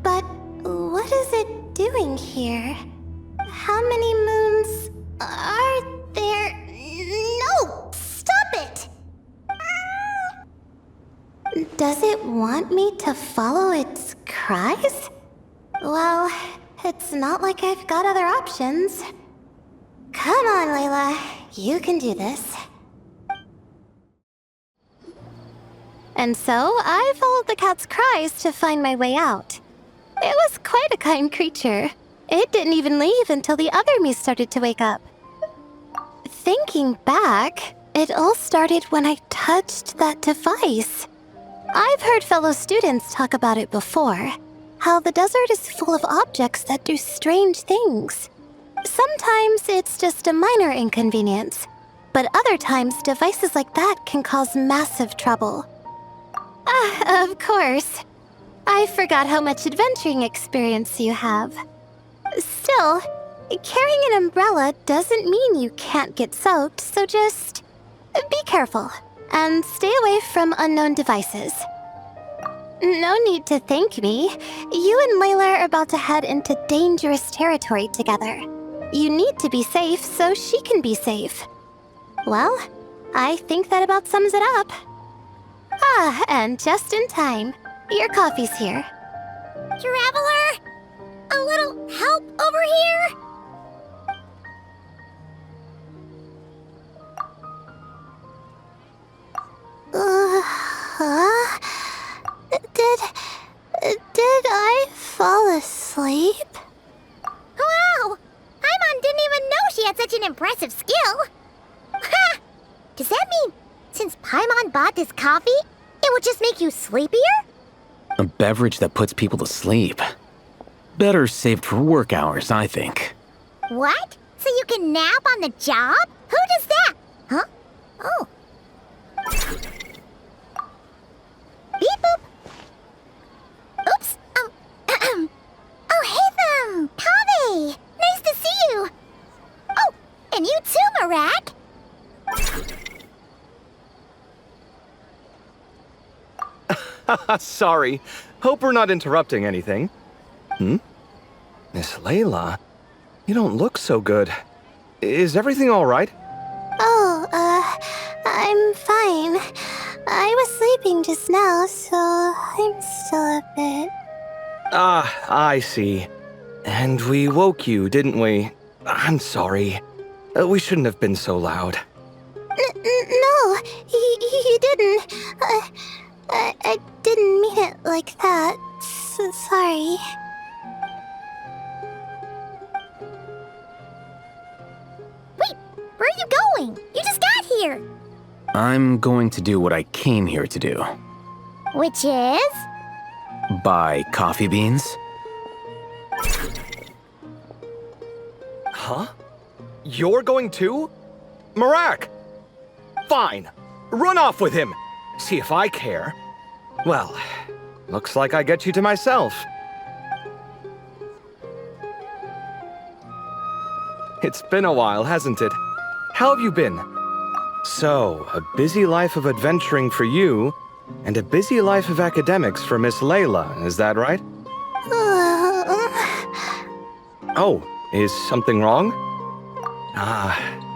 But what is it doing here? How many moons are there? No! Stop it! Does it want me to follow its cries? Well, it's not like I've got other options. Come on, Layla. You can do this. And so, I followed the cat's cries to find my way out. It was quite a kind creature. It didn't even leave until the other me started to wake up. Thinking back, it all started when I touched that device. I've heard fellow students talk about it before. How the desert is full of objects that do strange things. Sometimes it's just a minor inconvenience, but other times devices like that can cause massive trouble. Of course. I forgot how much adventuring experience you have. Still, carrying an umbrella doesn't mean you can't get soaked, so just be careful and stay away from unknown devices. No need to thank me. You and Layla are about to head into dangerous territory together. You need to be safe so she can be safe. Well, I think that about sums it up. And just in time. Your coffee's here. Traveler? A little help over here? Did I fall asleep? Wow! Paimon didn't even know she had such an impressive skill. Ha! Does that mean since Paimon bought this coffee, it will just make you sleepier? A beverage that puts people to sleep. Better saved for work hours, I think. What? So you can nap on the job? Who does that? Huh? Oh. Beep boop. Oops. Oh, hey, Kaveh! Nice to see you! Oh, and you too, Marak! Sorry. Hope we're not interrupting anything. Miss Layla, you don't look so good. Is everything all right? Oh, I'm fine. I was sleeping just now, so I'm still a bit... Ah, I see. And we woke you, didn't we? I'm sorry. We shouldn't have been so loud. No, you didn't. I didn't mean it like that. Sorry. Wait, where are you going? You just got here. I'm going to do what I came here to do. Which is? Buy coffee beans. Huh? You're going too? Marak! Fine. Run off with him. See if I care. Well, looks like I get you to myself. It's been a while, hasn't it? How have you been? So, a busy life of adventuring for you, and a busy life of academics for Miss Layla, is that right? Oh, is something wrong?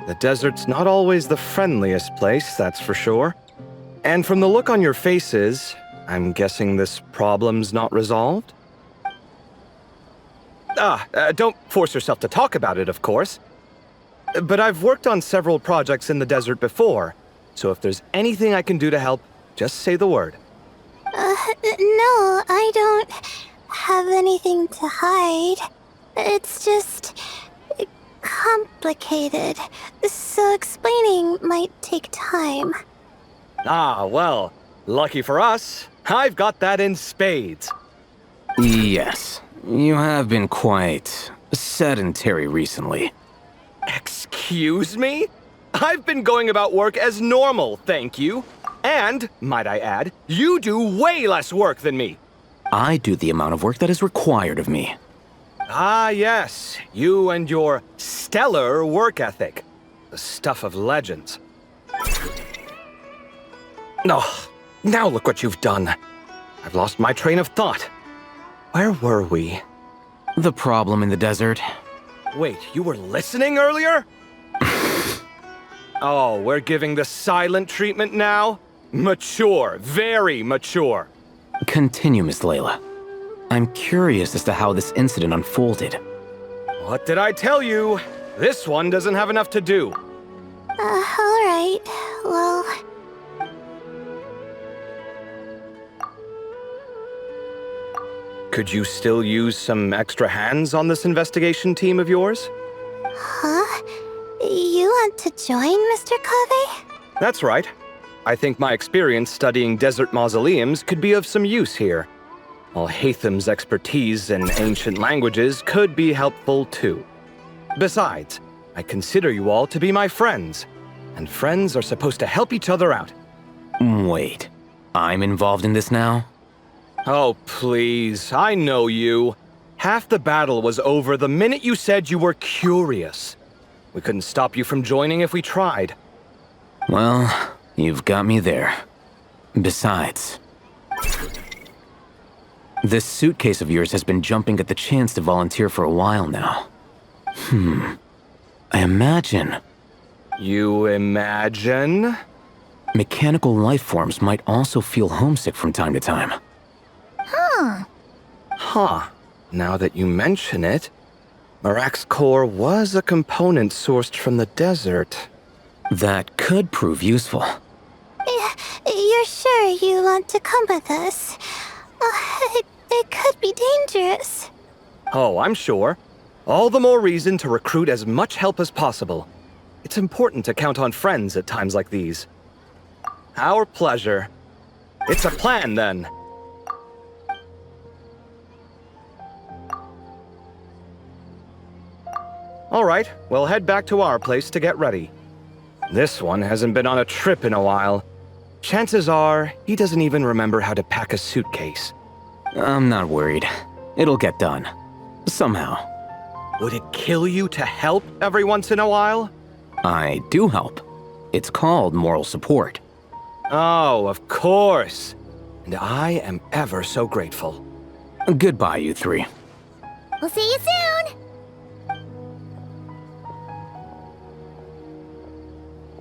The desert's not always the friendliest place, that's for sure. And from the look on your faces, I'm guessing this problem's not resolved? Don't force yourself to talk about it, of course. But I've worked on several projects in the desert before, so if there's anything I can do to help, just say the word. No, I don't have anything to hide. It's just complicated, so explaining might take time. Well, lucky for us, I've got that in spades. Yes, you have been quite sedentary recently. Excuse me? I've been going about work as normal, thank you. And, might I add, you do way less work than me. I do the amount of work that is required of me. Yes, you and your stellar work ethic. The stuff of legends. Now look what you've done. I've lost my train of thought. Where were we? The problem in the desert. Wait, you were listening earlier? Oh, we're giving the silent treatment now? Mature, very mature. Continue, Miss Layla. I'm curious as to how this incident unfolded. What did I tell you? This one doesn't have enough to do. Alright. Well... Could you still use some extra hands on this investigation team of yours? Huh? You want to join, Mr. Kave? That's right. I think my experience studying desert mausoleums could be of some use here. While Hatham's expertise in ancient languages could be helpful too. Besides, I consider you all to be my friends, and friends are supposed to help each other out. Wait, I'm involved in this now? Oh, please, I know you. Half the battle was over the minute you said you were curious. We couldn't stop you from joining if we tried. Well, you've got me there. Besides, this suitcase of yours has been jumping at the chance to volunteer for a while now. I imagine. You imagine? Mechanical life forms might also feel homesick from time to time. Huh. Now that you mention it, Marak's core was a component sourced from the desert. That could prove useful. You're sure you want to come with us? It could be dangerous. Oh, I'm sure. All the more reason to recruit as much help as possible. It's important to count on friends at times like these. Our pleasure. It's a plan, then. All right, we'll head back to our place to get ready. This one hasn't been on a trip in a while. Chances are, he doesn't even remember how to pack a suitcase. I'm not worried. It'll get done. Somehow. Would it kill you to help every once in a while? I do help. It's called moral support. Oh, of course. And I am ever so grateful. Goodbye, you three. We'll see you soon!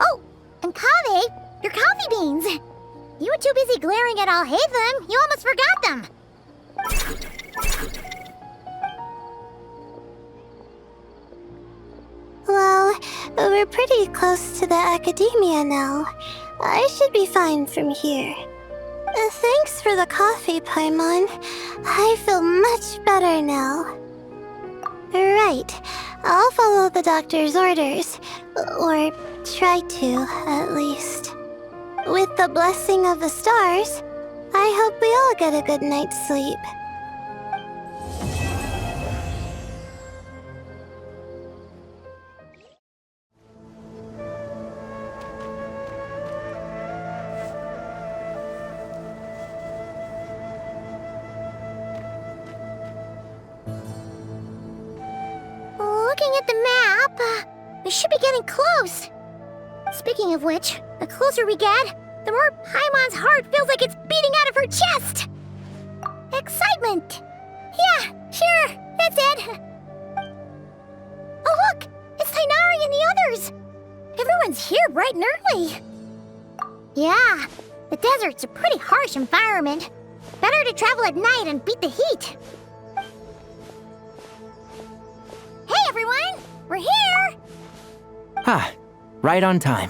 Oh, and Kave, your coffee beans! You were too busy glaring at all Hatham, you almost forgot them! Well, we're pretty close to the academia now. I should be fine from here. Thanks for the coffee, Paimon. I feel much better now. Right. I'll follow the doctor's orders. Or try to, at least. With the blessing of the stars, I hope we all get a good night's sleep. Looking at the map, we should be getting close. Speaking of which, the closer we get, the more Paimon's heart feels like it's beating out of her chest. Excitement. Yeah, sure, that's it. Oh look, it's Tainari and the others. Everyone's here bright and early. Yeah, the desert's a pretty harsh environment. Better to travel at night and beat the heat. Hey everyone, we're here! Ah, right on time.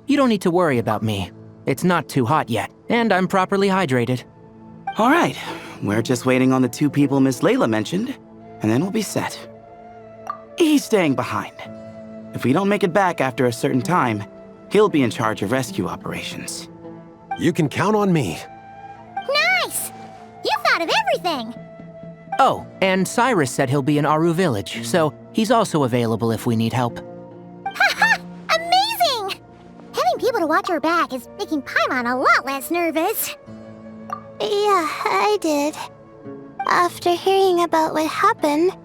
You don't need to worry about me. It's not too hot yet, and I'm properly hydrated. All right, we're just waiting on the 2 people Miss Layla mentioned, and then we'll be set. He's staying behind. If we don't make it back after a certain time, he'll be in charge of rescue operations. You can count on me. Nice! You thought of everything! Oh, and Cyrus said he'll be in Aru Village, so he's also available if we need help. Haha! Amazing! Having people to watch our back is making Paimon a lot less nervous. Yeah, I did. After hearing about what happened,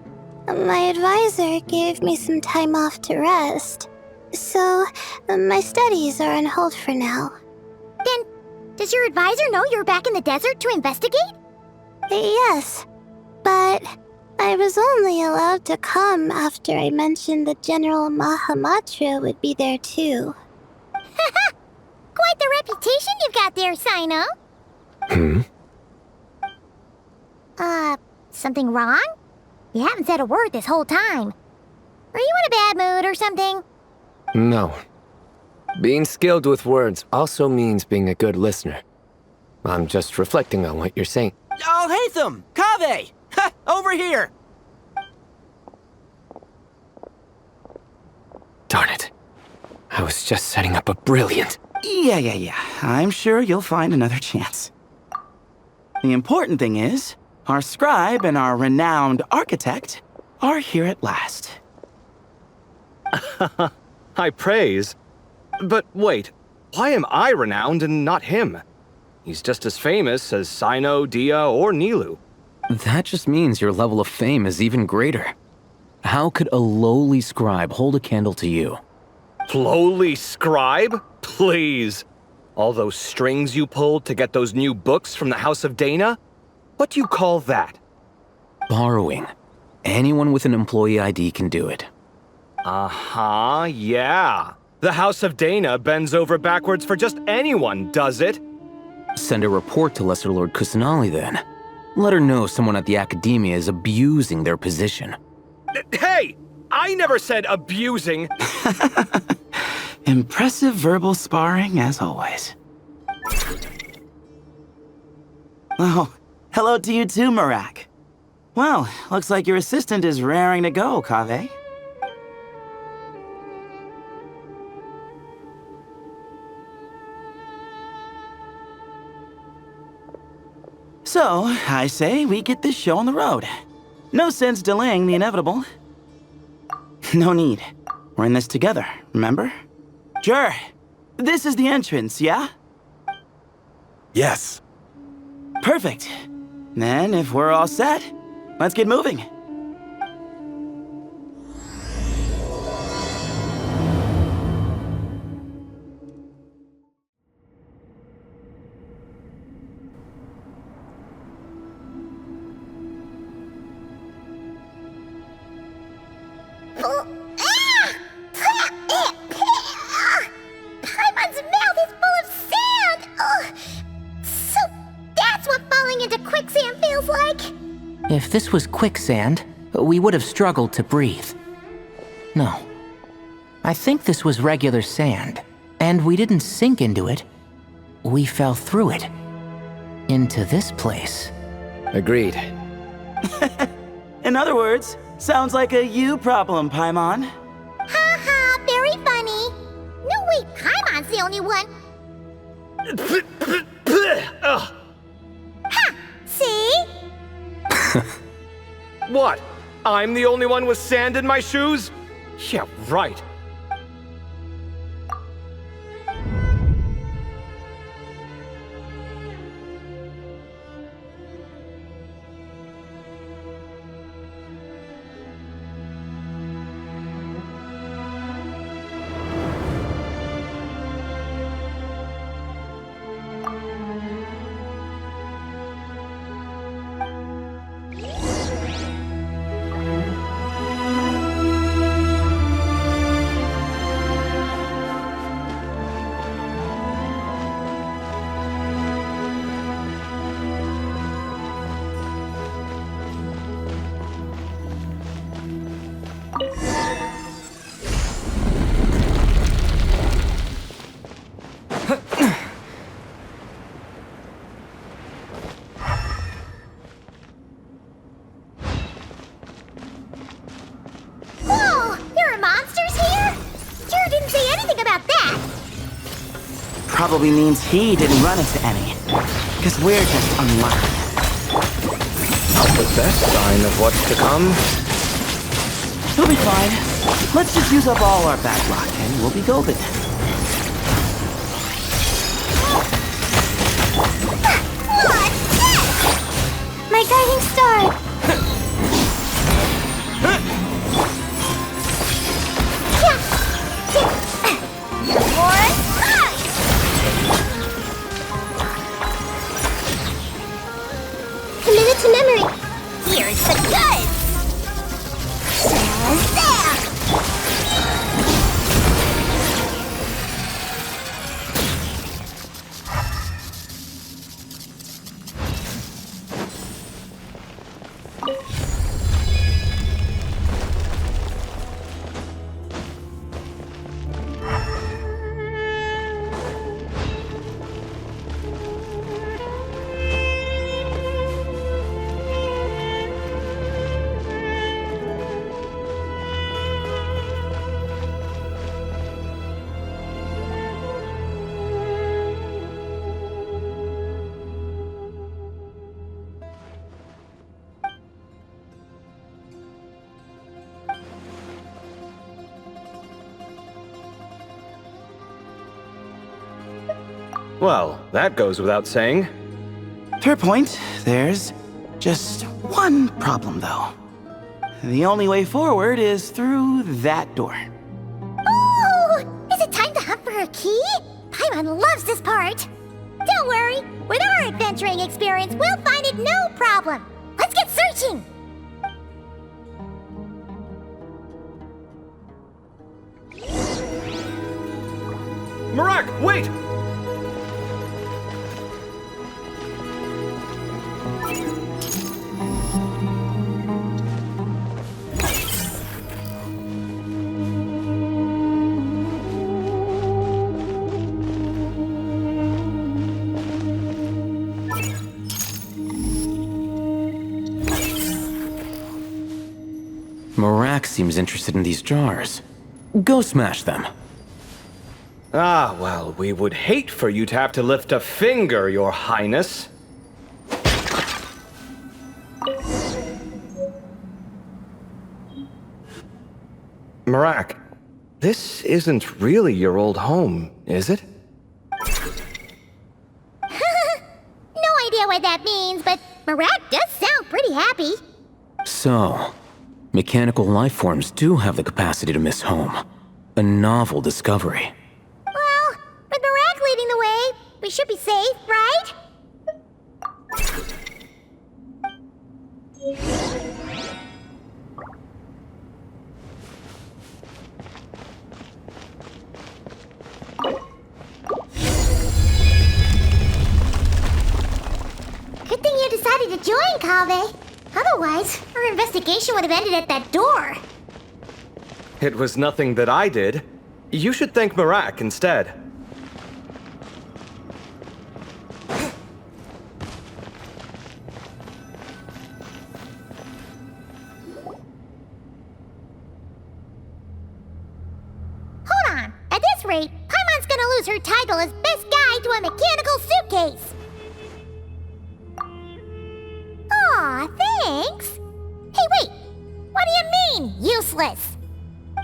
my advisor gave me some time off to rest. So, my studies are on hold for now. Then, does your advisor know you're back in the desert to investigate? Yes, but I was only allowed to come after I mentioned that General Mahamatra would be there too. Haha! Quite the reputation you've got there, Sino. Something wrong? You haven't said a word this whole time. Are you in a bad mood or something? No. Being skilled with words also means being a good listener. I'm just reflecting on what you're saying. Oh, Hatham! Kaveh! Ha! Over here! Darn it. I was just setting up a brilliant... Yeah. I'm sure you'll find another chance. The important thing is, our scribe and our renowned architect are here at last. High praise. But wait, why am I renowned and not him? He's just as famous as Sino, Dia, or Nilu. That just means your level of fame is even greater. How could a lowly scribe hold a candle to you? Lowly scribe? Please. All those strings you pulled to get those new books from the House of Dana? What do you call that? Borrowing. Anyone with an employee ID can do it. Uh-huh, yeah. The House of Dana bends over backwards for just anyone, does it? Send a report to Lesser Lord Kusanali then. Let her know someone at the Academia is abusing their position. Hey! I never said abusing! Impressive verbal sparring, as always. Oh, hello to you too, Marak. Well, looks like your assistant is raring to go, Kaveh. So, I say we get this show on the road. No sense delaying the inevitable. No need. We're in this together, remember? Sure. This is the entrance, yeah? Yes. Perfect. Then, if we're all set, let's get moving. Paimon's mouth is full of sand! So that's what falling into quicksand feels like? If this was quicksand, we would have struggled to breathe. No, I think this was regular sand, and we didn't sink into it. We fell through it. Into this place. Agreed. In other words, sounds like a you problem, Paimon. Ha ha, very funny. No, wait, Paimon's the only one. Ha! See? What? I'm the only one with sand in my shoes? Yeah, right. Whoa! There are monsters here? Jared didn't say anything about that. Probably means he didn't run into any. Because we're just unlucky. Not the best sign of what's to come. We'll be fine. Let's just use up all our bad luck and we'll be golden. What's this? My guiding star! Committed to memory. Here's the goods. There. Well, that goes without saying. Fair point. There's just one problem, though. The only way forward is through that door. Oh! Is it time to hunt for a key? Paimon loves this part. Don't worry. With our adventuring experience, we'll find it no problem. Let's get searching. Marak, wait! Marak seems interested in these jars. Go smash them. Ah, well, we would hate for you to have to lift a finger, Your Highness. Marak, this isn't really your old home, is it? No idea what that means, but Marak does sound pretty happy. So, mechanical life forms do have the capacity to miss home. A novel discovery. Well, with Marak leading the way, we should be safe, right? Good thing you decided to join, Kaveh. Otherwise, our investigation would have ended at that door. It was nothing that I did. You should thank Marak instead. Hold on. At this rate, Paimon's gonna lose her title as best guide to a mechanical suitcase. Aw, thanks. Hey, wait. What do you mean, useless?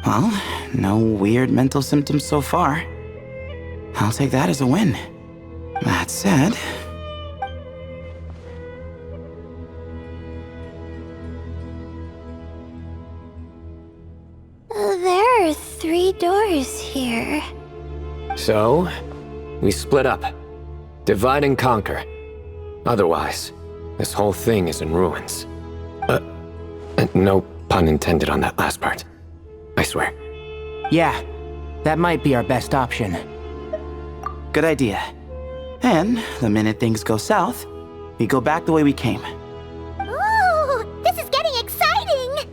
Well, no weird mental symptoms so far. I'll take that as a win. That said... There are 3 doors here. So, we split up. Divide and conquer. Otherwise, this whole thing is in ruins. No pun intended on that last part. I swear. Yeah, that might be our best option. Good idea. And the minute things go south, we go back the way we came. Ooh, this is getting exciting!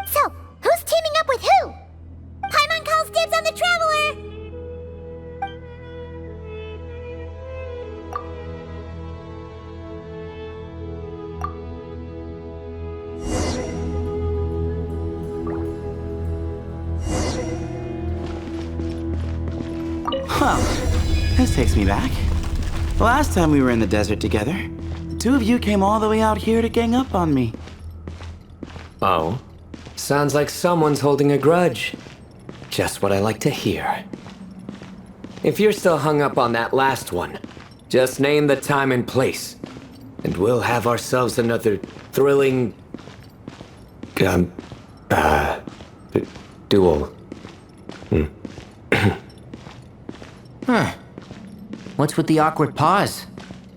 So, who's teaming up with who? Paimon calls dibs on the Traveler! Well, this takes me back. The last time we were in the desert together, the 2 of you came all the way out here to gang up on me. Oh? Sounds like someone's holding a grudge. Just what I like to hear. If you're still hung up on that last one, just name the time and place, and we'll have ourselves another thrilling... duel. Huh. What's with the awkward pause?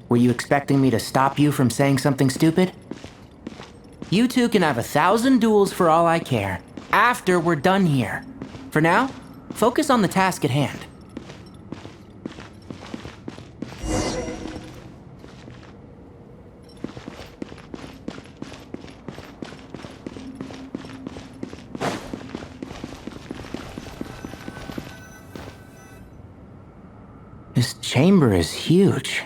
Were you expecting me to stop you from saying something stupid? You two can have 1,000 duels for all I care, after we're done here. For now, focus on the task at hand. This chamber is huge.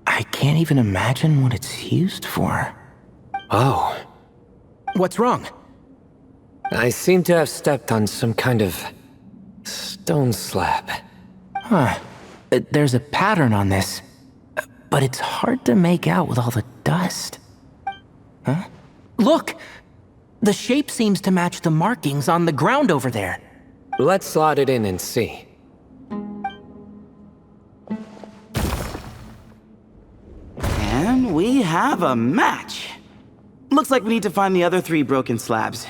I can't even imagine what it's used for. Oh. What's wrong? I seem to have stepped on some kind of stone slab. Huh. There's a pattern on this, but it's hard to make out with all the dust. Huh? Look! The shape seems to match the markings on the ground over there. Let's slot it in and see. And we have a match. Looks like we need to find the other 3 broken slabs.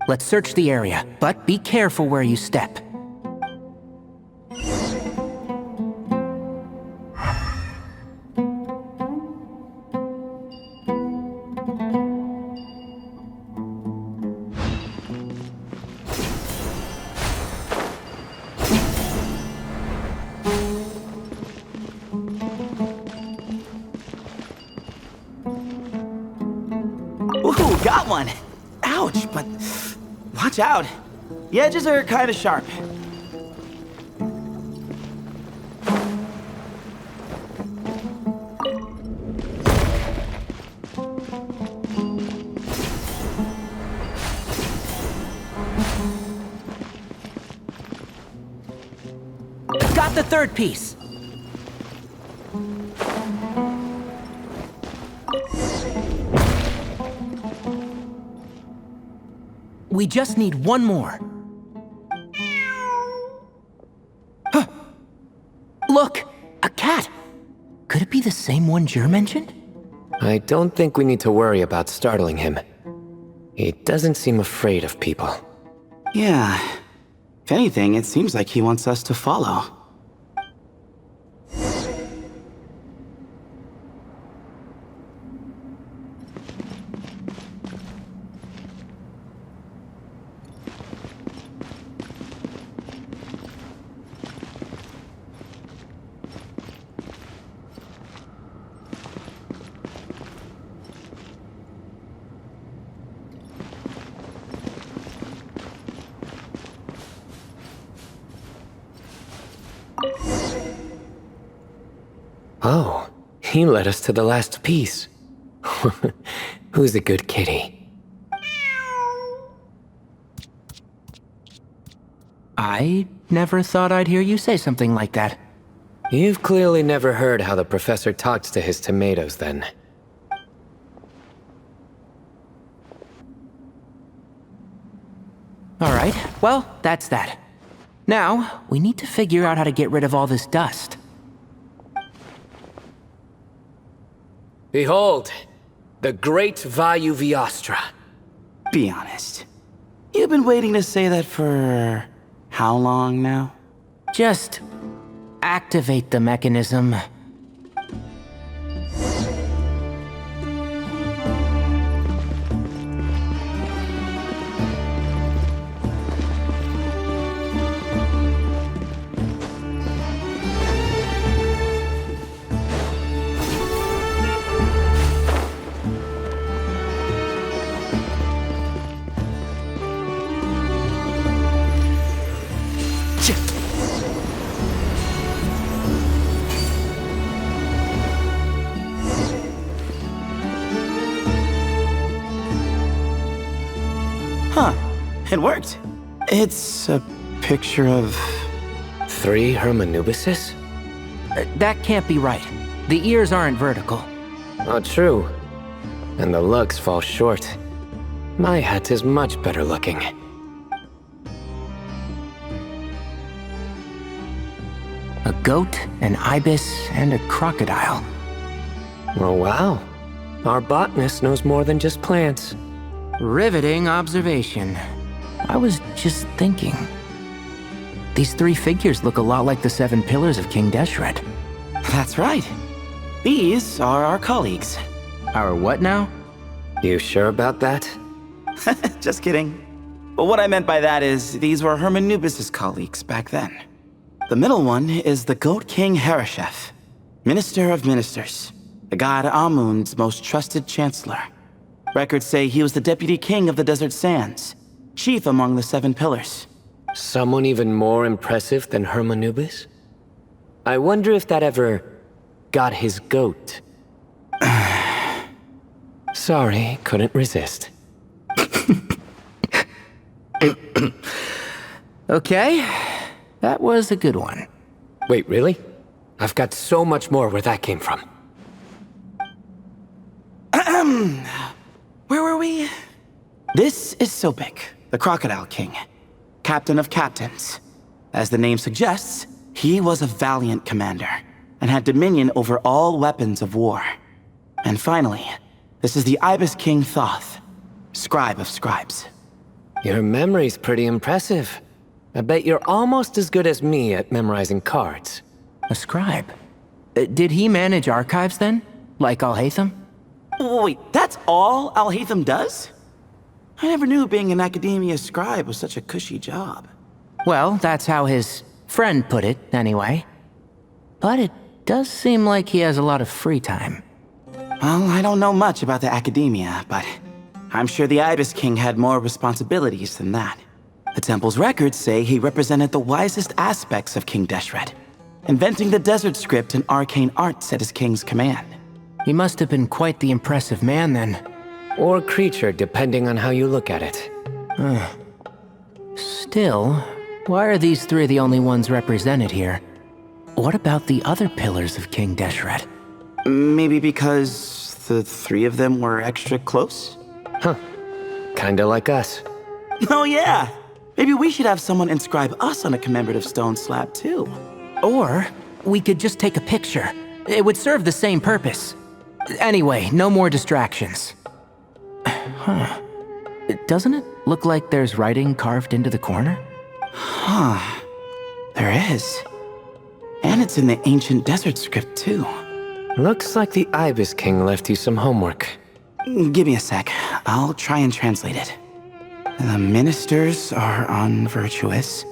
Let's search the area, but be careful where you step. Ooh, got one! Ouch, but watch out. The edges are kind of sharp. Got the 3rd piece. We just need one more. Huh. Look! A cat! Could it be the same one Jer mentioned? I don't think we need to worry about startling him. He doesn't seem afraid of people. Yeah. If anything, it seems like he wants us to follow. He led us to the last piece. Who's a good kitty? I never thought I'd hear you say something like that. You've clearly never heard how the professor talks to his tomatoes, then. Alright, well, that's that. Now, we need to figure out how to get rid of all this dust. Behold, the great Vayu Viastra. Be honest. You've been waiting to say that for how long now? Just activate the mechanism. Huh. It worked. It's a picture of... 3 Hermanubises? That can't be right. The ears aren't vertical. Oh, true. And the lugs fall short. My hat is much better looking. A goat, an ibis, and a crocodile. Oh, wow. Our botanist knows more than just plants. Riveting observation. I was just thinking. These 3 figures look a lot like the 7 pillars of King Deshret. That's right. These are our colleagues. Our what now? You sure about that? Just kidding. But what I meant by that is these were Hermanubis' colleagues back then. The middle one is the Goat King Harashef, Minister of Ministers, the god Amun's most trusted chancellor. Records say he was the deputy king of the Desert Sands, chief among the 7 pillars. Someone even more impressive than Hermanubis? I wonder if that ever got his goat. Sorry, couldn't resist. Okay, that was a good one. Wait, really? I've got so much more where that came from. Where were we? This is Sobek, the Crocodile King, captain of captains. As the name suggests, he was a valiant commander and had dominion over all weapons of war. And finally, this is the Ibis King Thoth, scribe of scribes. Your memory's pretty impressive. I bet you're almost as good as me at memorizing cards. A scribe? Did he manage archives then? Like Alhaitham? Wait, that's all Alhaitham does? I never knew being an academia scribe was such a cushy job. Well, that's how his friend put it, anyway. But it does seem like he has a lot of free time. Well, I don't know much about the academia, but I'm sure the Ibis King had more responsibilities than that. The temple's records say he represented the wisest aspects of King Deshret, inventing the desert script and arcane arts at his king's command. He must have been quite the impressive man then. Or creature, depending on how you look at it. Still, why are these 3 the only ones represented here? What about the other pillars of King Deshret? Maybe because the 3 of them were extra close? Huh. Kinda like us. Oh yeah! Maybe we should have someone inscribe us on a commemorative stone slab too. Or we could just take a picture. It would serve the same purpose. Anyway, no more distractions. Huh. Doesn't it look like there's writing carved into the corner? Huh. There is. And it's in the ancient desert script too. Looks like the Ibis King left you some homework. Give me a sec. I'll try and translate it. The ministers are unvirtuous.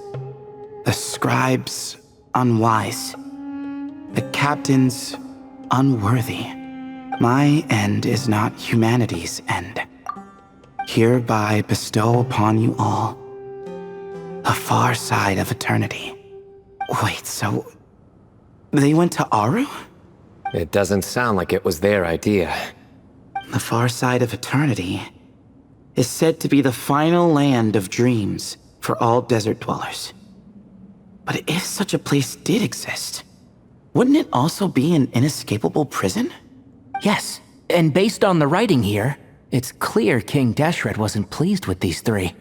The scribes unwise. The captains unworthy. My end is not humanity's end. Hereby bestow upon you all the far side of eternity. Wait, so they went to Aru? It doesn't sound like it was their idea. The far side of eternity is said to be the final land of dreams for all desert dwellers. But if such a place did exist, wouldn't it also be an inescapable prison? Yes, and based on the writing here, it's clear King Deshret wasn't pleased with these three.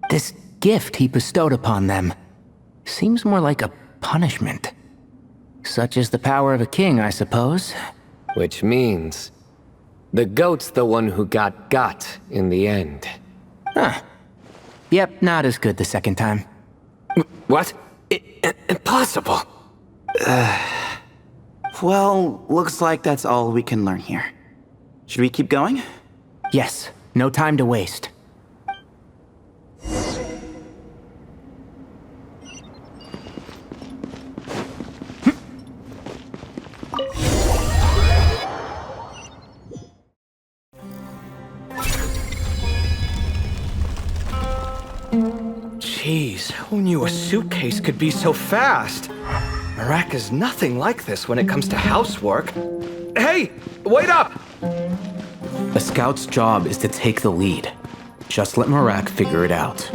This gift he bestowed upon them seems more like a punishment. Such is the power of a king, I suppose. Which means the goat's the one who got in the end. Huh. Yep, not as good the second time. What? Impossible. Well, looks like that's all we can learn here. Should we keep going? Yes, no time to waste. Jeez, who knew a suitcase could be so fast? Marak is nothing like this when it comes to housework. Hey, wait up! A scout's job is to take the lead. Just let Marak figure it out.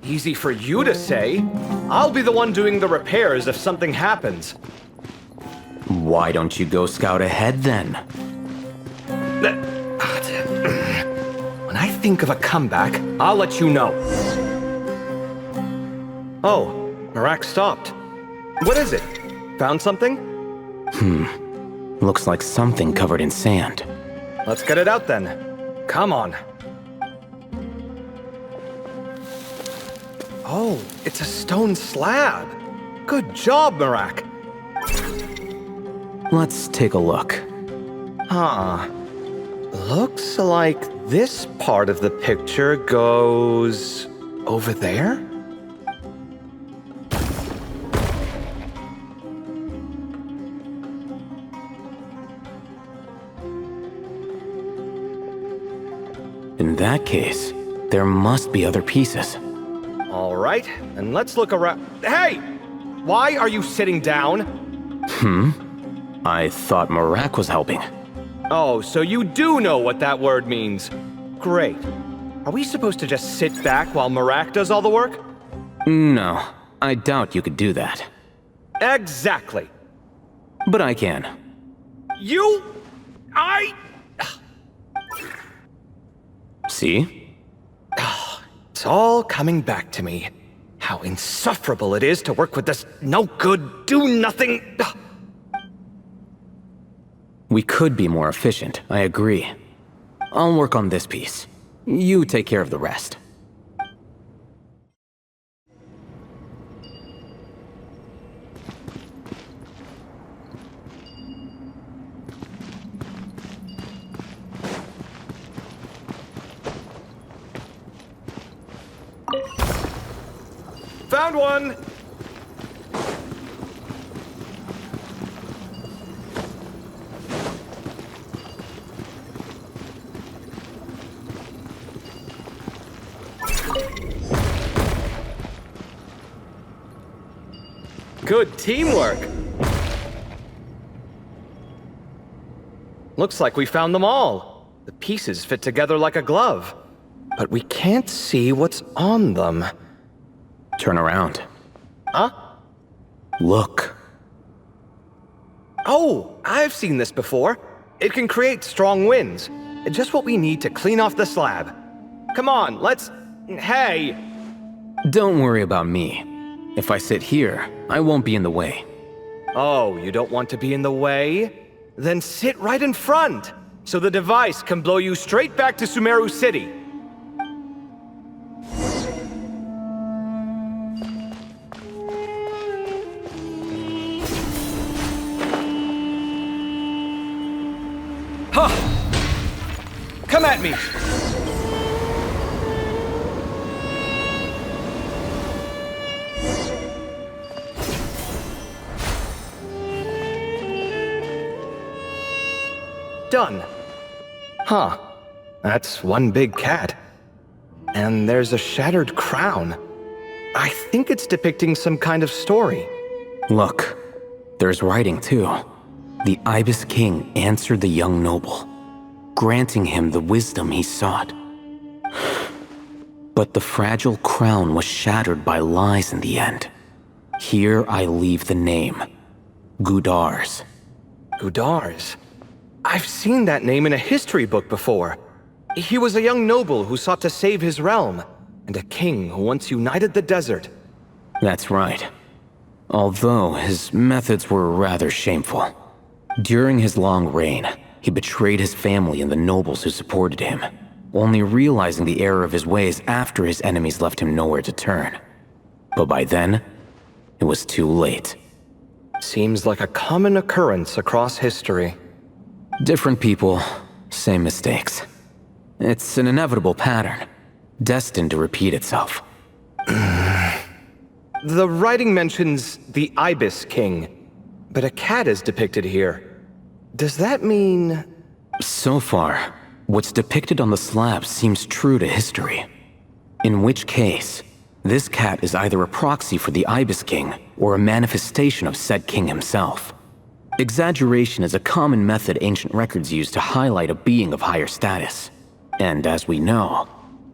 Easy for you to say. I'll be the one doing the repairs if something happens. Why don't you go scout ahead then? When I think of a comeback, I'll let you know. Oh, Marak stopped. What is it? Found something? Looks like something covered in sand. Let's get it out then. Come on. Oh, it's a stone slab. Good job, Marak. Let's take a look. Huh. Looks like this part of the picture goes over there? In that case, there must be other pieces. All right, and let's look around. Hey! Why are you sitting down? I thought Marak was helping. Oh, so you do know what that word means. Great. Are we supposed to just sit back while Marak does all the work? No, I doubt you could do that. Exactly. But I can. See? It's all coming back to me. How insufferable it is to work with this no-good, do-nothing... We could be more efficient, I agree. I'll work on this piece. You take care of the rest. Found one! Good teamwork! Looks like we found them all. The pieces fit together like a glove. But we can't see what's on them. Turn around. Huh? Look. Oh, I've seen this before. It can create strong winds. Just what we need to clean off the slab. Come on, let's... Hey! Don't worry about me. If I sit here, I won't be in the way. Oh, you don't want to be in the way? Then sit right in front, so the device can blow you straight back to Sumeru City. Come at me! Done. Huh. That's one big cat. And there's a shattered crown. I think it's depicting some kind of story. Look, there's writing too. the Ibis King answered the young noble, granting him the wisdom he sought. But the fragile crown was shattered by lies in the end. Here I leave the name, Gudars. Gudars? I've seen that name in a history book before. He was a young noble who sought to save his realm, and a king who once united the desert. That's right. Although his methods were rather shameful. During his long reign, he betrayed his family and the nobles who supported him, only realizing the error of his ways after his enemies left him nowhere to turn. But by then, it was too late. Seems like a common occurrence across history. Different people, same mistakes. It's an inevitable pattern, destined to repeat itself. The writing mentions the Ibis King, but a cat is depicted here. Does that mean... So far, what's depicted on the slab seems true to history. In which case, this cat is either a proxy for the Ibis King or a manifestation of said king himself. Exaggeration is a common method ancient records use to highlight a being of higher status. And as we know,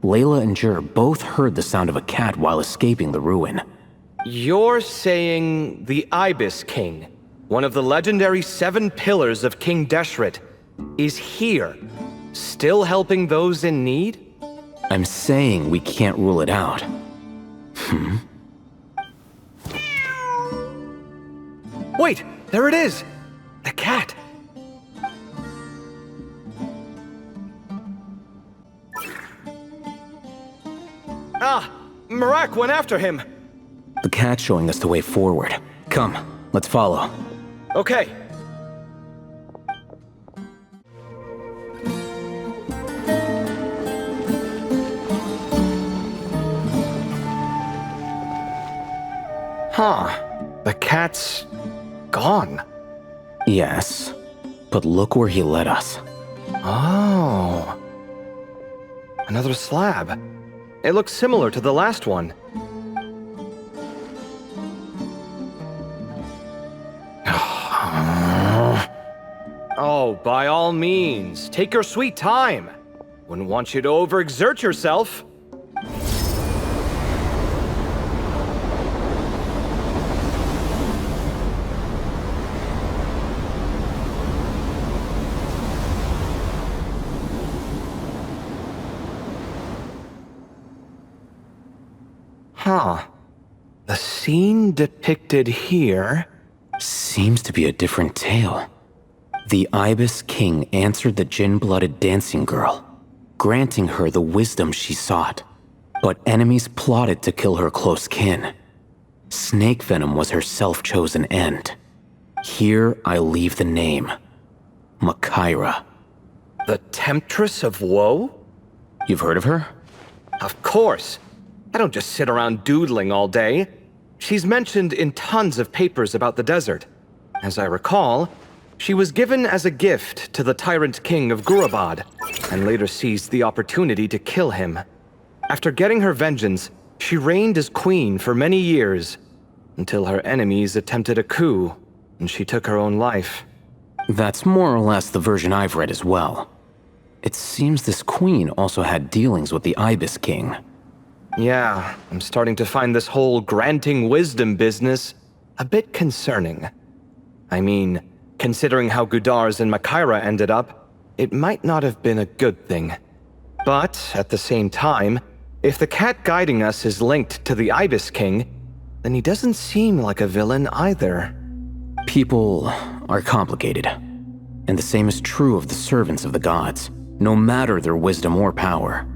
Layla and Jur both heard the sound of a cat while escaping the ruin. You're saying the Ibis King, one of the legendary 7 pillars of King Deshret, is here, still helping those in need? I'm saying we can't rule it out. Wait, there it is! The cat! Ah! Marak went after him! The cat's showing us the way forward. Come, let's follow. Okay. Huh. The cat's... gone. Yes, but look where he led us. Oh. Another slab. It looks similar to the last one. Oh, by all means, take your sweet time. Wouldn't want you to overexert yourself. Huh. The scene depicted here... Seems to be a different tale. The Ibis King answered the gin-blooded dancing girl, granting her the wisdom she sought. But enemies plotted to kill her close kin. Snake venom was her self-chosen end. Here I leave the name. Makaira. The Temptress of Woe? You've heard of her? Of course. I don't just sit around doodling all day. She's mentioned in tons of papers about the desert. As I recall, she was given as a gift to the tyrant king of Gurabad, and later seized the opportunity to kill him. After getting her vengeance, she reigned as queen for many years, until her enemies attempted a coup, and she took her own life. That's more or less the version I've read as well. It seems this queen also had dealings with the Ibis King. Yeah, I'm starting to find this whole granting wisdom business a bit concerning. I mean, considering how Gudars and Makaira ended up, it might not have been a good thing. But, at the same time, if the cat guiding us is linked to the Ibis King, then he doesn't seem like a villain either. People are complicated. And the same is true of the servants of the gods, no matter their wisdom or power.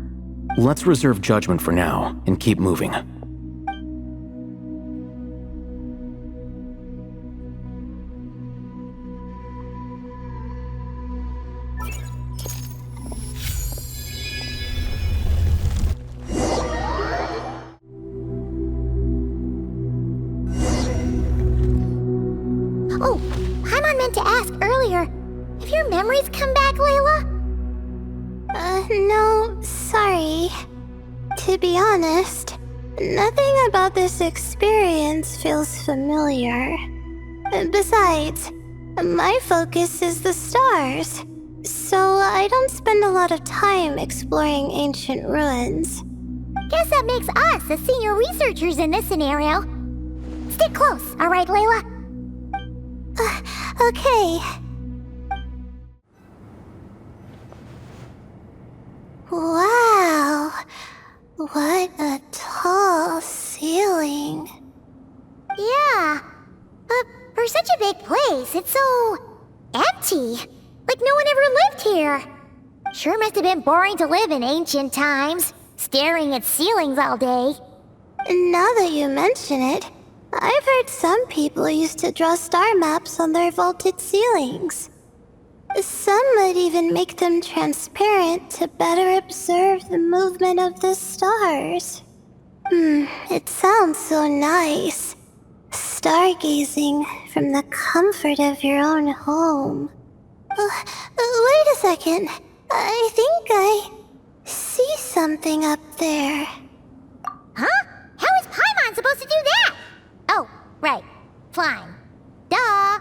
Let's reserve judgment for now and keep moving. Oh, Paimon meant to ask earlier. Have your memories come back, Layla? No, sorry. To be honest, nothing about this experience feels familiar. Besides, My focus is the stars, so I don't spend a lot of time exploring ancient ruins. Guess that makes us the senior researchers in this scenario. Stick close, all right, Layla? Okay. Wow, what a tall ceiling. Yeah, but for such a big place, it's so empty. Like no one ever lived here. Sure must have been boring to live in ancient times, staring at ceilings all day. Now that you mention it, I've heard some people used to draw star maps on their vaulted ceilings. Some might even make them transparent to better observe the movement of the stars. It sounds so nice. Stargazing from the comfort of your own home. Wait a second. I think I see something up there. Huh? How is Paimon supposed to do that? Oh, right. Flying. Duh.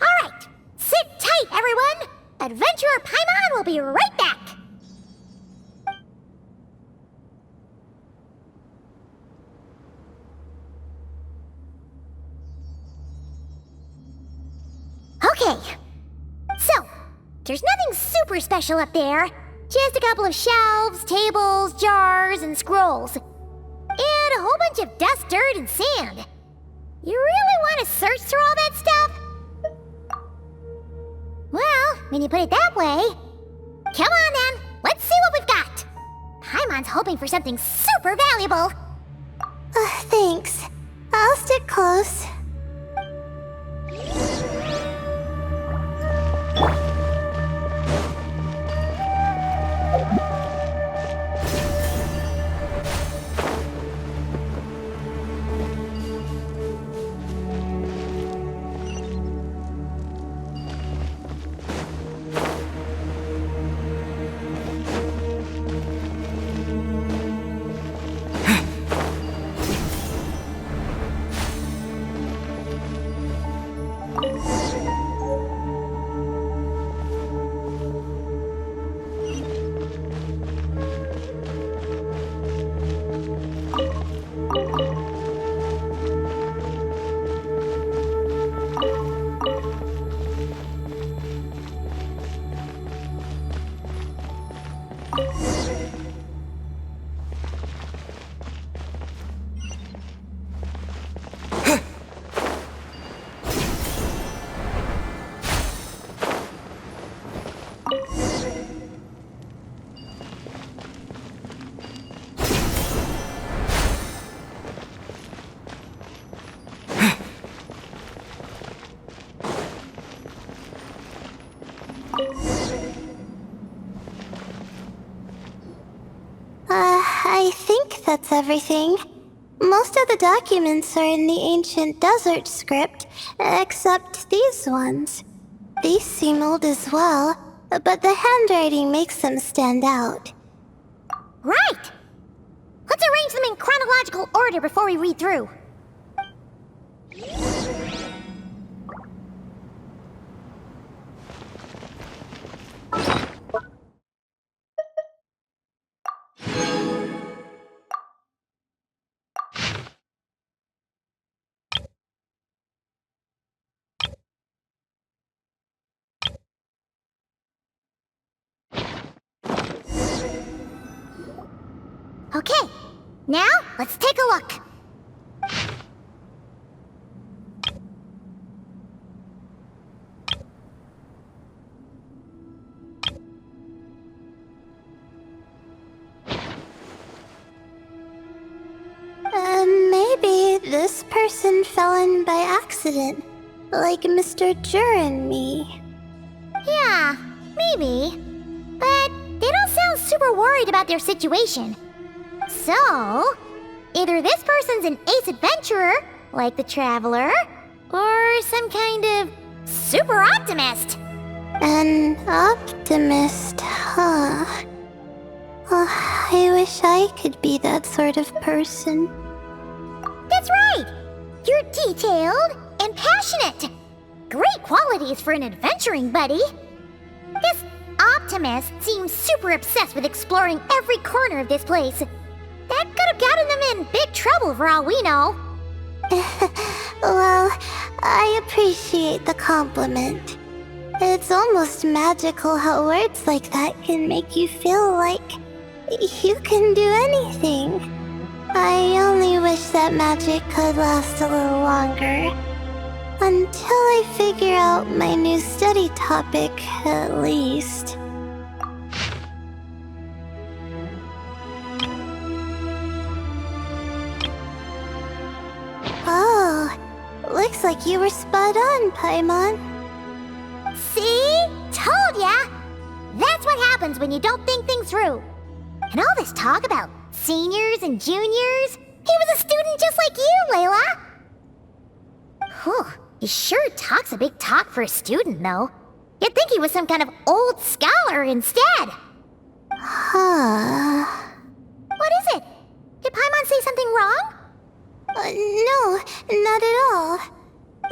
Alright, sit tight, everyone! Adventurer Paimon will be right back! Okay, so, there's nothing super special up there. Just a couple of shelves, tables, jars, and scrolls. And a whole bunch of dust, dirt, and sand. You really want to search through all that stuff? Well, when you put it that way... Come on then, let's see what we've got! Paimon's hoping for something super valuable! Thanks. I'll stick close. I think that's everything. Most of the documents are in the ancient desert script, except these ones. These seem old as well, but the handwriting makes them stand out. Right! Let's arrange them in chronological order before we read through. Okay, now let's take a look. Maybe this person fell in by accident, like Mr. Jur and me. Yeah, maybe. But they don't sound super worried about their situation. So, either this person's an ace adventurer, like the Traveler, or some kind of super optimist. An optimist, huh? Oh, I wish I could be that sort of person. That's right! You're detailed, and passionate. Great qualities for an adventuring buddy. This optimist seems super obsessed with exploring every corner of this place. That could have gotten them in big trouble for all we know. Well, I appreciate the compliment. It's almost magical how words like that can make you feel like you can do anything. I only wish that magic could last a little longer. Until I figure out my new study topic, at least. Oh, looks like you were spot on, Paimon. See? Told ya! That's what happens when you don't think things through. And all this talk about seniors and juniors, he was a student just like you, Layla. Whew, he sure talks a big talk for a student, though. You'd think he was some kind of old scholar instead. Huh. What is it? Did Paimon say something wrong? No, not at all.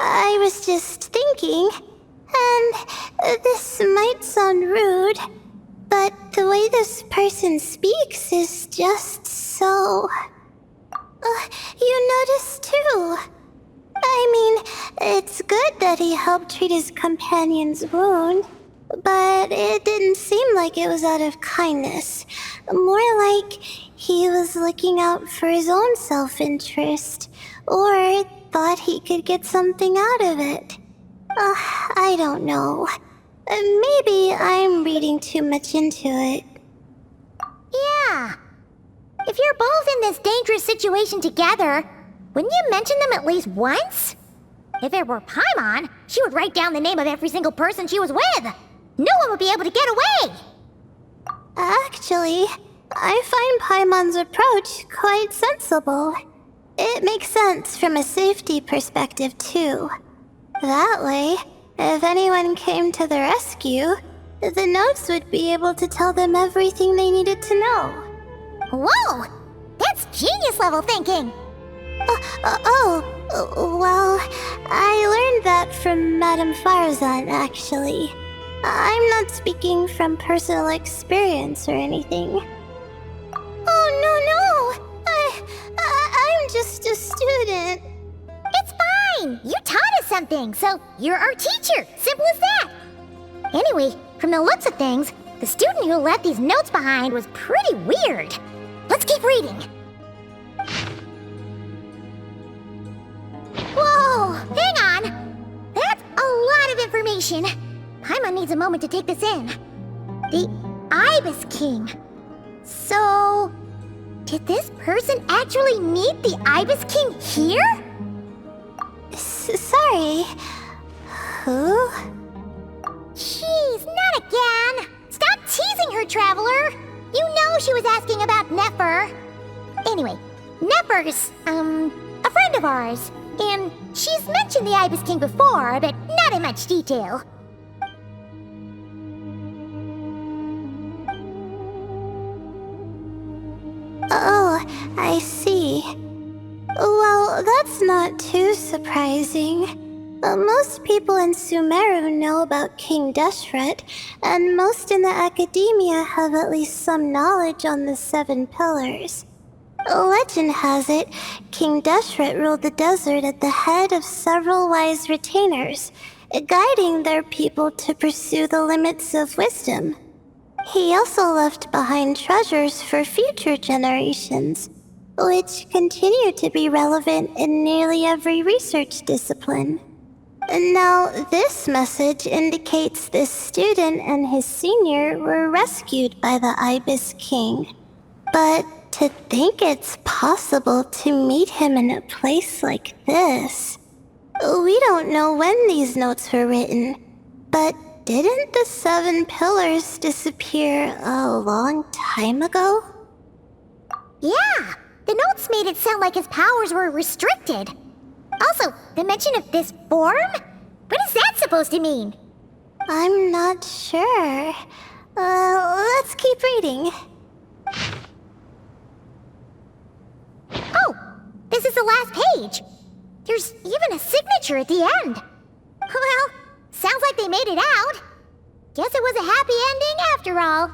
I was just thinking, and this might sound rude, but the way this person speaks is just so... you noticed too. I mean, it's good that he helped treat his companion's wound, but it didn't seem like it was out of kindness. More like he was looking out for his own self-interest, or thought he could get something out of it. I don't know. Maybe I'm reading too much into it. Yeah. If you're both in this dangerous situation together, wouldn't you mention them at least once? If it were Paimon, she would write down the name of every single person she was with. No one would be able to get away. Actually, I find Paimon's approach quite sensible. It makes sense from a safety perspective, too. That way, if anyone came to the rescue, the notes would be able to tell them everything they needed to know. Whoa! That's genius-level thinking! Well, I learned that from Madame Farzan, actually. I'm not speaking from personal experience or anything. Oh, no! I'm just a student. It's fine! You taught us something, so you're our teacher. Simple as that. Anyway, from the looks of things, the student who left these notes behind was pretty weird. Let's keep reading. Whoa! Hang on! That's a lot of information. Paimon needs a moment to take this in. The Ibis King. So... did this person actually meet the Ibis King here? Sorry. Who? Jeez, not again! Stop teasing her, Traveler! You know she was asking about Nefer. Anyway, Nefer's, a friend of ours. And she's mentioned the Ibis King before, but not in much detail. Oh, I see. Well, that's not too surprising. Most people in Sumeru know about King Deshret, and most in the academia have at least some knowledge on the 7 pillars. Legend has it, King Deshret ruled the desert at the head of several wise retainers, guiding their people to pursue the limits of wisdom. He also left behind treasures for future generations, which continue to be relevant in nearly every research discipline. Now, this message indicates this student and his senior were rescued by the Ibis King. But to think it's possible to meet him in a place like this... We don't know when these notes were written, but didn't the 7 pillars disappear a long time ago? Yeah, the notes made it sound like his powers were restricted. Also, the mention of this form? What is that supposed to mean? I'm not sure. Let's keep reading. Oh, this is the last page. There's even a signature at the end. Well, sounds like they made it out. Guess it was a happy ending after all.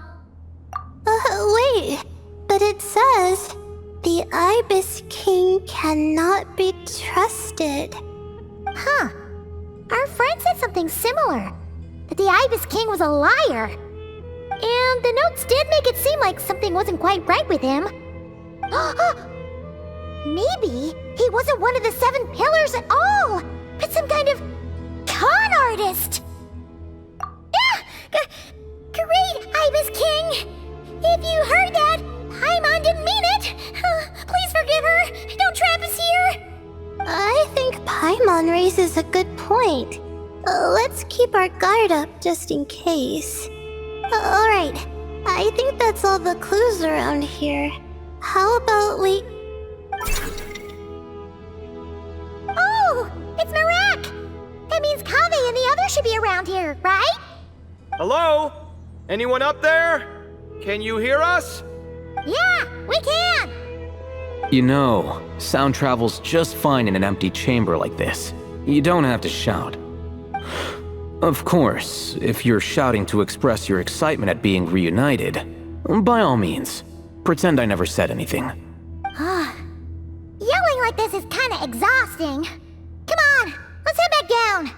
Wait. But it says, the Ibis King cannot be trusted. Huh. Our friend said something similar. That the Ibis King was a liar. And the notes did make it seem like something wasn't quite right with him. Maybe he wasn't one of the 7 pillars at all, but some kind of con artist. Great, Ibis King! If you heard that, Paimon didn't mean it. Please forgive her. Don't trap us here. I think Paimon raises a good point. Let's keep our guard up just in case. Alright, I think that's all the clues around here. How about we... Oh, it's Marak! That means Kaveh and the others should be around here, right? Hello? Anyone up there? Can you hear us? Yeah, we can! You know, sound travels just fine in an empty chamber like this. You don't have to shout. Of course, if you're shouting to express your excitement at being reunited, by all means, pretend I never said anything. Yelling like this is kinda exhausting. Come on, let's head back down.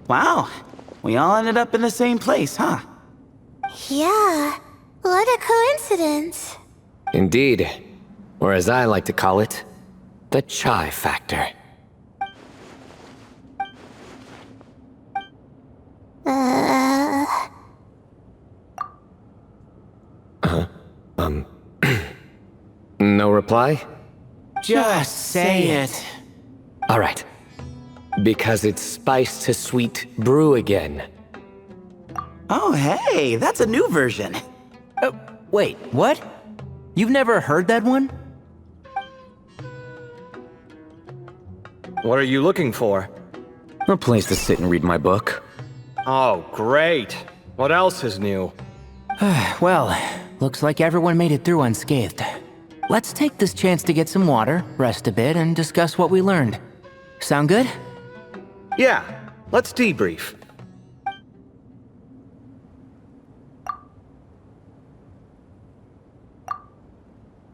Wow, we all ended up in the same place, huh? Yeah, what a coincidence. Indeed. Or as I like to call it, the chai factor. No reply? Just say it. Alright. Because it's spice to sweet brew again. Oh, hey, that's a new version. Wait, what? You've never heard that one? What are you looking for? A place to sit and read my book. Oh, great. What else is new? Well, looks like everyone made it through unscathed. Let's take this chance to get some water, rest a bit, and discuss what we learned. Sound good? Yeah, let's debrief.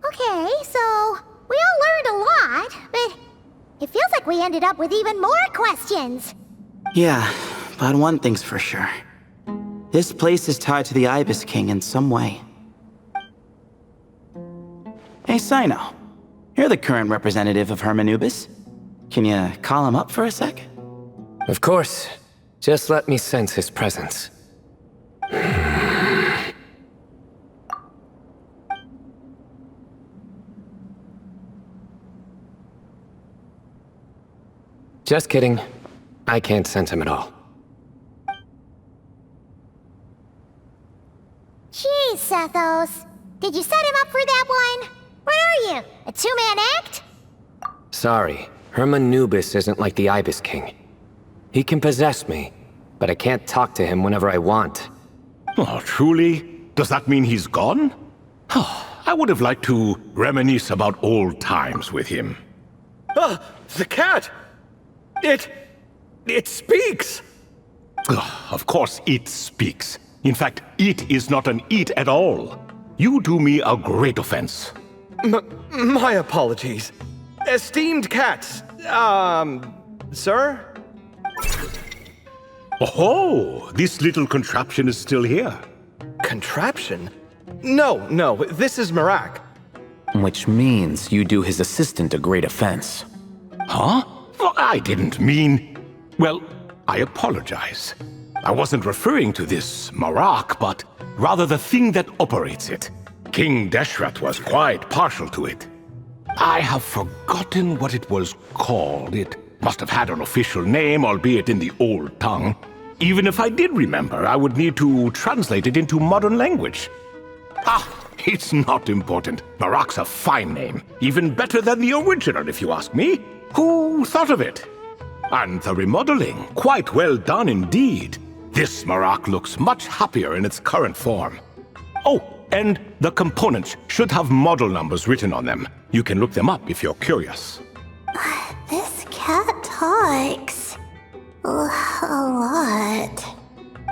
Okay, so we all learned a lot, but it feels like we ended up with even more questions. Yeah, but one thing's for sure. This place is tied to the Ibis King in some way. Hey, Sino. You're the current representative of Hermanubis. Can you call him up for a sec? Of course. Just let me sense his presence. Just kidding. I can't sense him at all. Jeez, Sethos. Did you set him up for that one? What are you, a two-man act? Sorry, Hermanubis isn't like the Ibis King. He can possess me, but I can't talk to him whenever I want. Oh, truly? Does that mean he's gone? I would have liked to reminisce about old times with him. Ah, the cat! It speaks! Of course it speaks. In fact, it is not an it at all. You do me a great offense. My apologies. Esteemed cats, sir? Oh, this little contraption is still here. Contraption? No, this is Marak. Which means you do his assistant a great offense. Huh? Well, I didn't mean... Well, I apologize. I wasn't referring to this Marak, but rather the thing that operates it. King Deshret was quite partial to it. I have forgotten what it was called. It must have had an official name, albeit in the old tongue. Even if I did remember, I would need to translate it into modern language. It's not important. Marak's a fine name. Even better than the original, if you ask me. Who thought of it? And the remodeling, quite well done indeed. This Marak looks much happier in its current form. Oh, and the components should have model numbers written on them. You can look them up if you're curious. This cat talks a lot.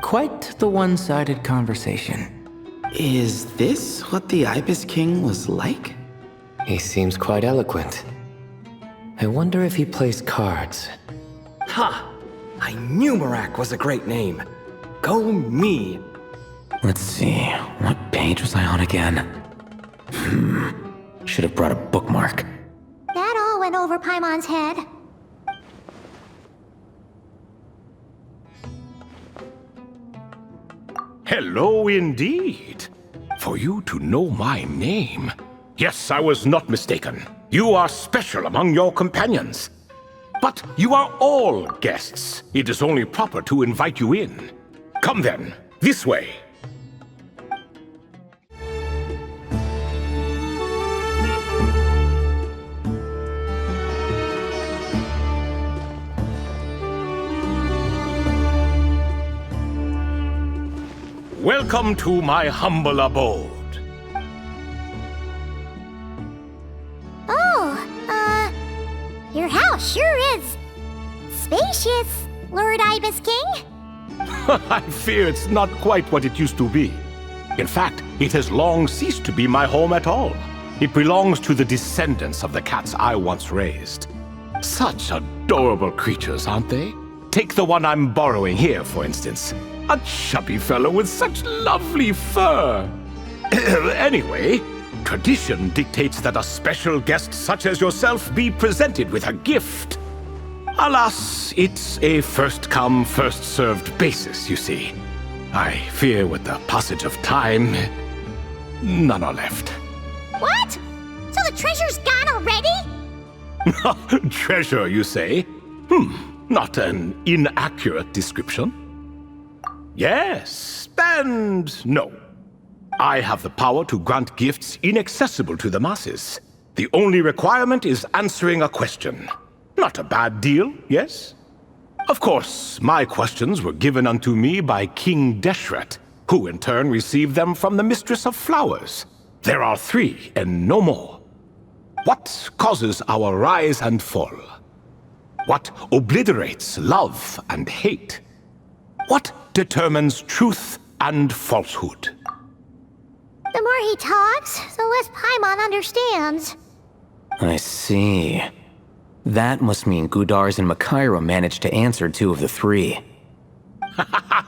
Quite the one-sided conversation. Is this what the Ibis King was like? He seems quite eloquent. I wonder if he plays cards. Ha! I knew Marak was a great name. Go me! Let's see, what page was I on again? Should have brought a bookmark. That all went over Paimon's head. Hello indeed. For you to know my name. Yes, I was not mistaken. You are special among your companions. But you are all guests. It is only proper to invite you in. Come then, this way. Welcome to my humble abode. Your house sure is spacious, Lord Ibis King. I fear it's not quite what it used to be. In fact, it has long ceased to be my home at all. It belongs to the descendants of the cats I once raised. Such adorable creatures, aren't they? Take the one I'm borrowing here, for instance. A chubby fellow with such lovely fur. Anyway, tradition dictates that a special guest such as yourself be presented with a gift. Alas, it's a first-come, first-served basis, you see. I fear with the passage of time, none are left. What? So the treasure's gone already? Treasure, you say? Not an inaccurate description. Yes, and no. I have the power to grant gifts inaccessible to the masses. The only requirement is answering a question. Not a bad deal, yes? Of course, my questions were given unto me by King Deshret, who in turn received them from the Mistress of Flowers. There are 3 and no more. What causes our rise and fall? What obliterates love and hate? What determines truth and falsehood? The more he talks, the less Paimon understands. I see. That must mean Gudars and Makaira managed to answer 2 of the 3.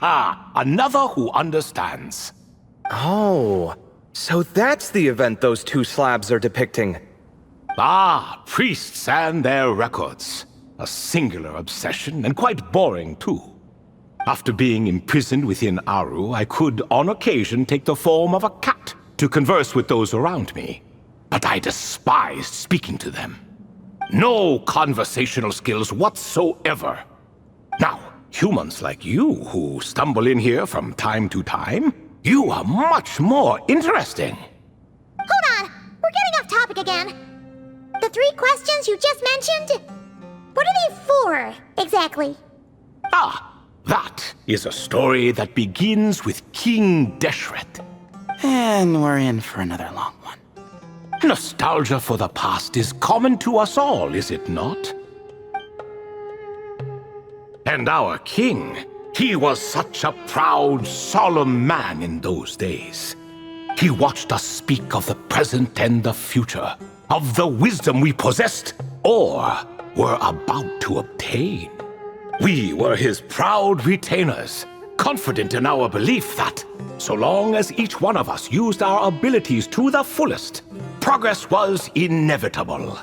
Another who understands. Oh, so that's the event those 2 slabs are depicting. Ah, priests and their records. A singular obsession, and quite boring too. After being imprisoned within Aru, I could, on occasion, take the form of a cat to converse with those around me. But I despised speaking to them. No conversational skills whatsoever. Now, humans like you who stumble in here from time to time, you are much more interesting. Hold on! We're getting off topic again. The 3 questions you just mentioned? What are they for, exactly? Ah, that is a story that begins with King Deshret. And we're in for another long one. Nostalgia for the past is common to us all, is it not? And our king, he was such a proud, solemn man in those days. He watched us speak of the present and the future, of the wisdom we possessed, or were about to obtain. We were his proud retainers, confident in our belief that, so long as each one of us used our abilities to the fullest, progress was inevitable.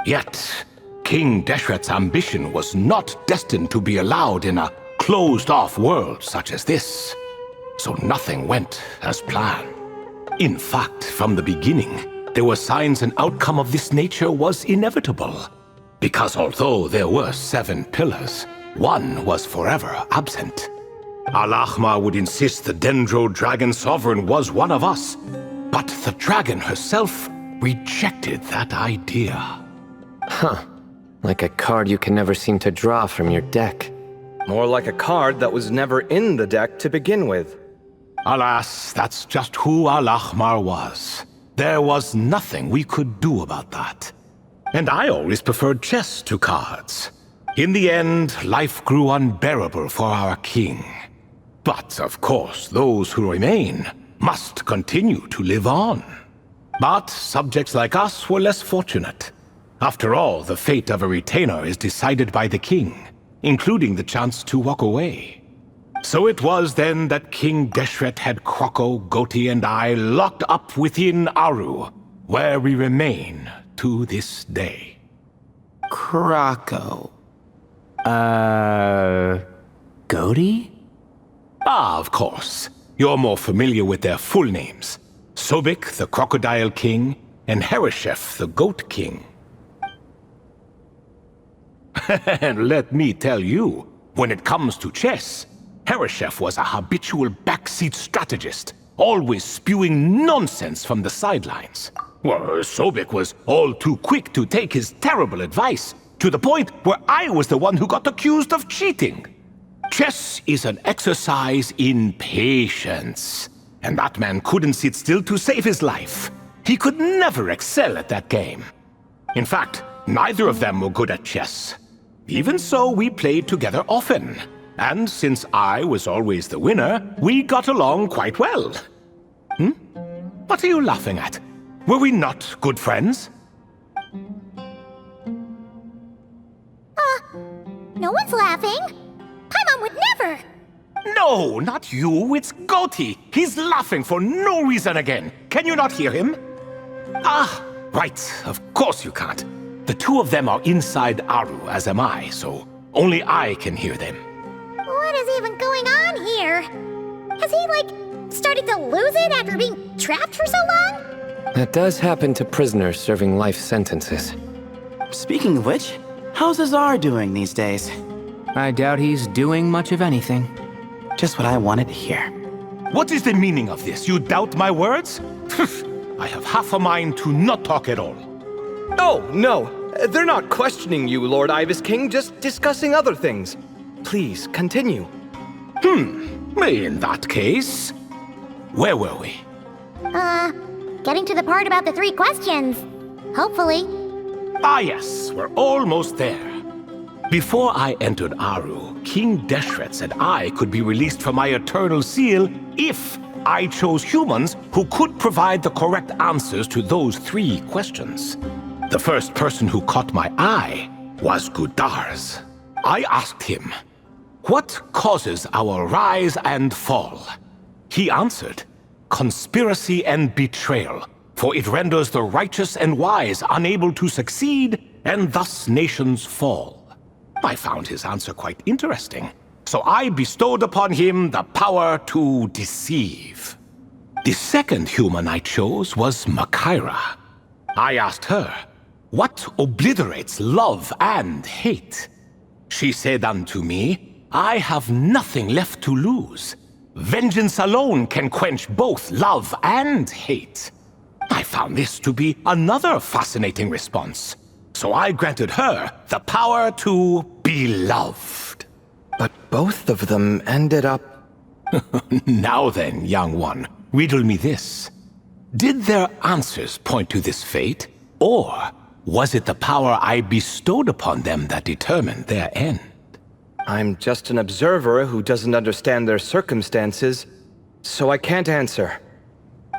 Yet, King Deshret's ambition was not destined to be allowed in a closed-off world such as this. So nothing went as planned. In fact, from the beginning, there were signs an outcome of this nature was inevitable. Because although there were 7 pillars, one was forever absent. Al-Ahmar would insist the Dendro Dragon Sovereign was one of us, but the dragon herself rejected that idea. Huh. Like a card you can never seem to draw from your deck. More like a card that was never in the deck to begin with. Alas, that's just who Al-Ahmar was. There was nothing we could do about that. And I always preferred chess to cards. In the end, life grew unbearable for our king. But, of course, those who remain must continue to live on. But subjects like us were less fortunate. After all, the fate of a retainer is decided by the king, including the chance to walk away. So it was then that King Deshret had Kroko, Goti, and I locked up within Aru, where we remain to this day. Kroko. Goti? Ah, of course. You're more familiar with their full names. Sobek, the Crocodile King, and Hereshef, the Goat King. And let me tell you, when it comes to chess, Hereshef was a habitual backseat strategist, always spewing nonsense from the sidelines. Well, Sobek was all too quick to take his terrible advice, to the point where I was the one who got accused of cheating. Chess is an exercise in patience, and that man couldn't sit still to save his life. He could never excel at that game. In fact, neither of them were good at chess. Even so, we played together often, and since I was always the winner, we got along quite well. What are you laughing at? Were we not good friends? No one's laughing. Paimon would never. No, not you. It's Goti. He's laughing for no reason again. Can you not hear him? Ah, right. Of course you can't. The two of them are inside Aru, as am I, so only I can hear them. What is even going on here? Has he, started to lose it after being trapped for so long? That does happen to prisoners serving life sentences. Speaking of which, how's Azar doing these days? I doubt he's doing much of anything. Just what I wanted to hear. What is the meaning of this? You doubt my words? I have half a mind to not talk at all. Oh, no. They're not questioning you, Lord Ibis King, just discussing other things. Please, continue. In that case, where were we? Getting to the part about the 3 questions. Hopefully. Ah yes, we're almost there. Before I entered Aru, King Deshret said I could be released from my eternal seal if I chose humans who could provide the correct answers to those 3 questions. The first person who caught my eye was Gudars. I asked him, "What causes our rise and fall?" He answered, "Conspiracy and betrayal, for it renders the righteous and wise unable to succeed, and thus nations fall." I found his answer quite interesting, so I bestowed upon him the power to deceive. The second human I chose was Makaira. I asked her, "What obliterates love and hate?" She said unto me, "I have nothing left to lose. Vengeance alone can quench both love and hate." I found this to be another fascinating response, so I granted her the power to be loved. But both of them ended up... Now then, young one, riddle me this. Did their answers point to this fate, or was it the power I bestowed upon them that determined their end? I'm just an observer who doesn't understand their circumstances, so I can't answer.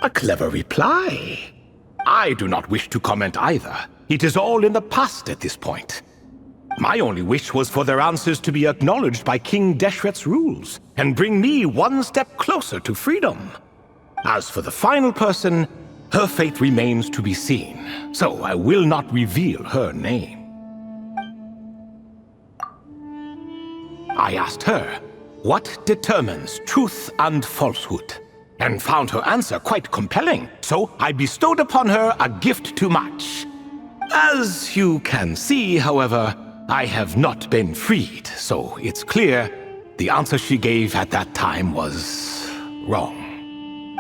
A clever reply. I do not wish to comment either. It is all in the past at this point. My only wish was for their answers to be acknowledged by King Deshret's rules, and bring me one step closer to freedom. As for the final person, her fate remains to be seen, so I will not reveal her name. I asked her, "What determines truth and falsehood?" and found her answer quite compelling, so I bestowed upon her a gift to match. As you can see, however, I have not been freed, so it's clear the answer she gave at that time was wrong.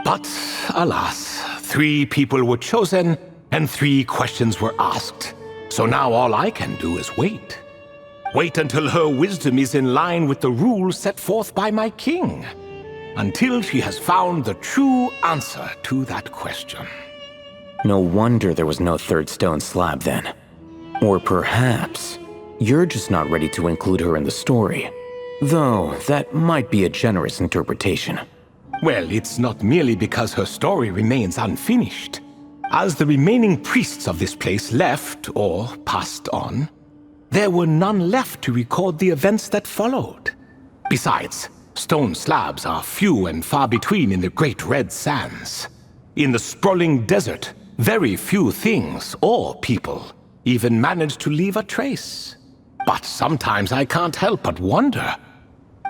But alas, 3 people were chosen and 3 questions were asked. So now all I can do is wait. Wait until her wisdom is in line with the rules set forth by my king. Until she has found the true answer to that question. No wonder there was no third stone slab then. Or perhaps you're just not ready to include her in the story. Though that might be a generous interpretation. Well, it's not merely because her story remains unfinished. As the remaining priests of this place left or passed on, there were none left to record the events that followed. Besides, stone slabs are few and far between in the Great Red Sands. In the sprawling desert, very few things or people even manage to leave a trace. But sometimes I can't help but wonder,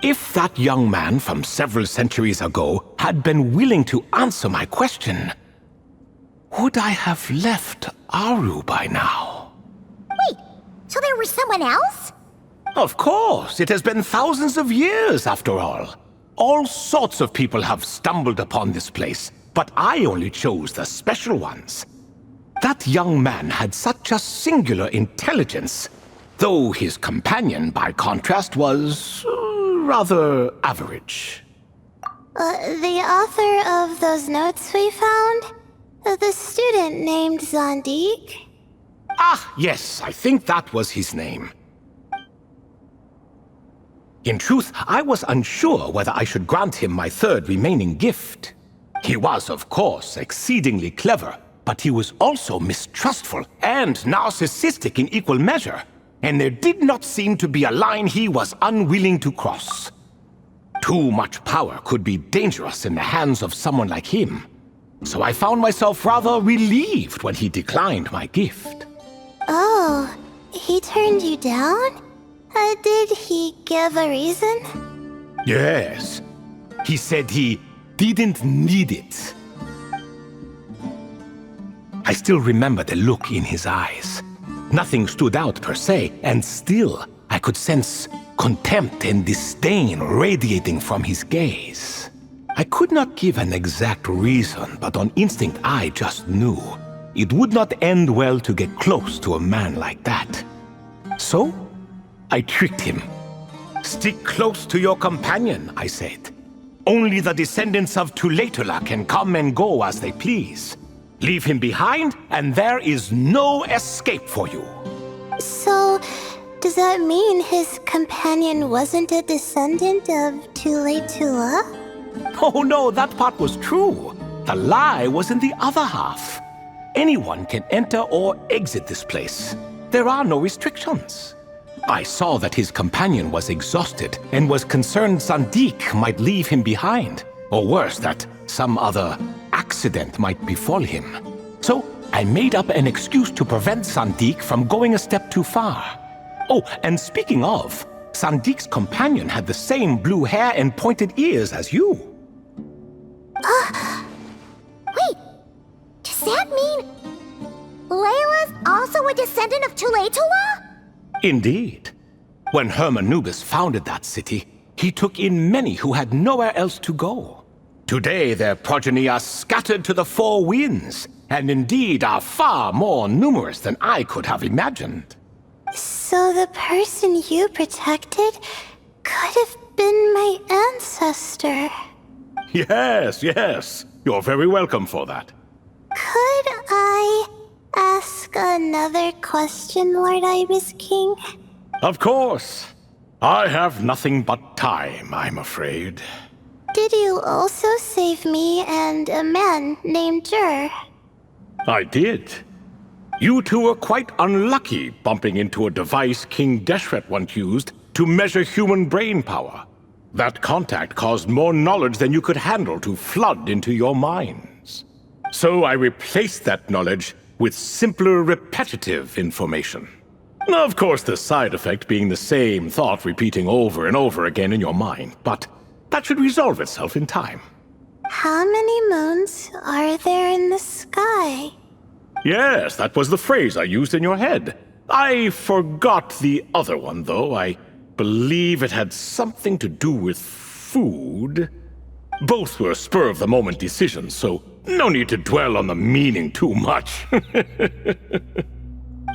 if that young man from several centuries ago had been willing to answer my question, would I have left Aru by now? Wait, so there was someone else? Of course, it has been thousands of years after all. All sorts of people have stumbled upon this place, but I only chose the special ones. That young man had such a singular intelligence, though his companion, by contrast, was rather average. The author of those notes we found? The student named Zandik? Ah, yes, I think that was his name. In truth, I was unsure whether I should grant him my third remaining gift. He was, of course, exceedingly clever, but he was also mistrustful and narcissistic in equal measure, and there did not seem to be a line he was unwilling to cross. Too much power could be dangerous in the hands of someone like him, so I found myself rather relieved when he declined my gift. Oh, he turned you down? Did he give a reason? Yes. He said he didn't need it. I still remember the look in his eyes. Nothing stood out per se, and still I could sense contempt and disdain radiating from his gaze. I could not give an exact reason, but on instinct I just knew it would not end well to get close to a man like that. So, I tricked him. Stick close to your companion, I said. Only the descendants of Tulatula can come and go as they please. Leave him behind, and there is no escape for you. So, does that mean his companion wasn't a descendant of Tulatula? Oh no, that part was true. The lie was in the other half. Anyone can enter or exit this place. There are no restrictions. I saw that his companion was exhausted and was concerned Zandik might leave him behind, or worse, that some other accident might befall him. So I made up an excuse to prevent Zandik from going a step too far. Oh, and speaking of, Sandik's companion had the same blue hair and pointed ears as you. Wait, does that mean Layla's also a descendant of Tulatula? Indeed. When Hermanubis founded that city, he took in many who had nowhere else to go. Today their progeny are scattered to the four winds, and indeed are far more numerous than I could have imagined. So the person you protected could have been my ancestor. Yes, yes. You're very welcome for that. Could I ask another question, Lord Ibis King? Of course. I have nothing but time, I'm afraid. Did you also save me and a man named Jur? I did. You two were quite unlucky bumping into a device King Deshret once used to measure human brain power. That contact caused more knowledge than you could handle to flood into your minds. So I replaced that knowledge with simpler, repetitive information. Of course, the side effect being the same thought repeating over and over again in your mind, but that should resolve itself in time. How many moons are there in the sky? Yes, that was the phrase I used in your head. I forgot the other one, though. I believe it had something to do with food. Both were spur-of-the-moment decisions, so no need to dwell on the meaning too much.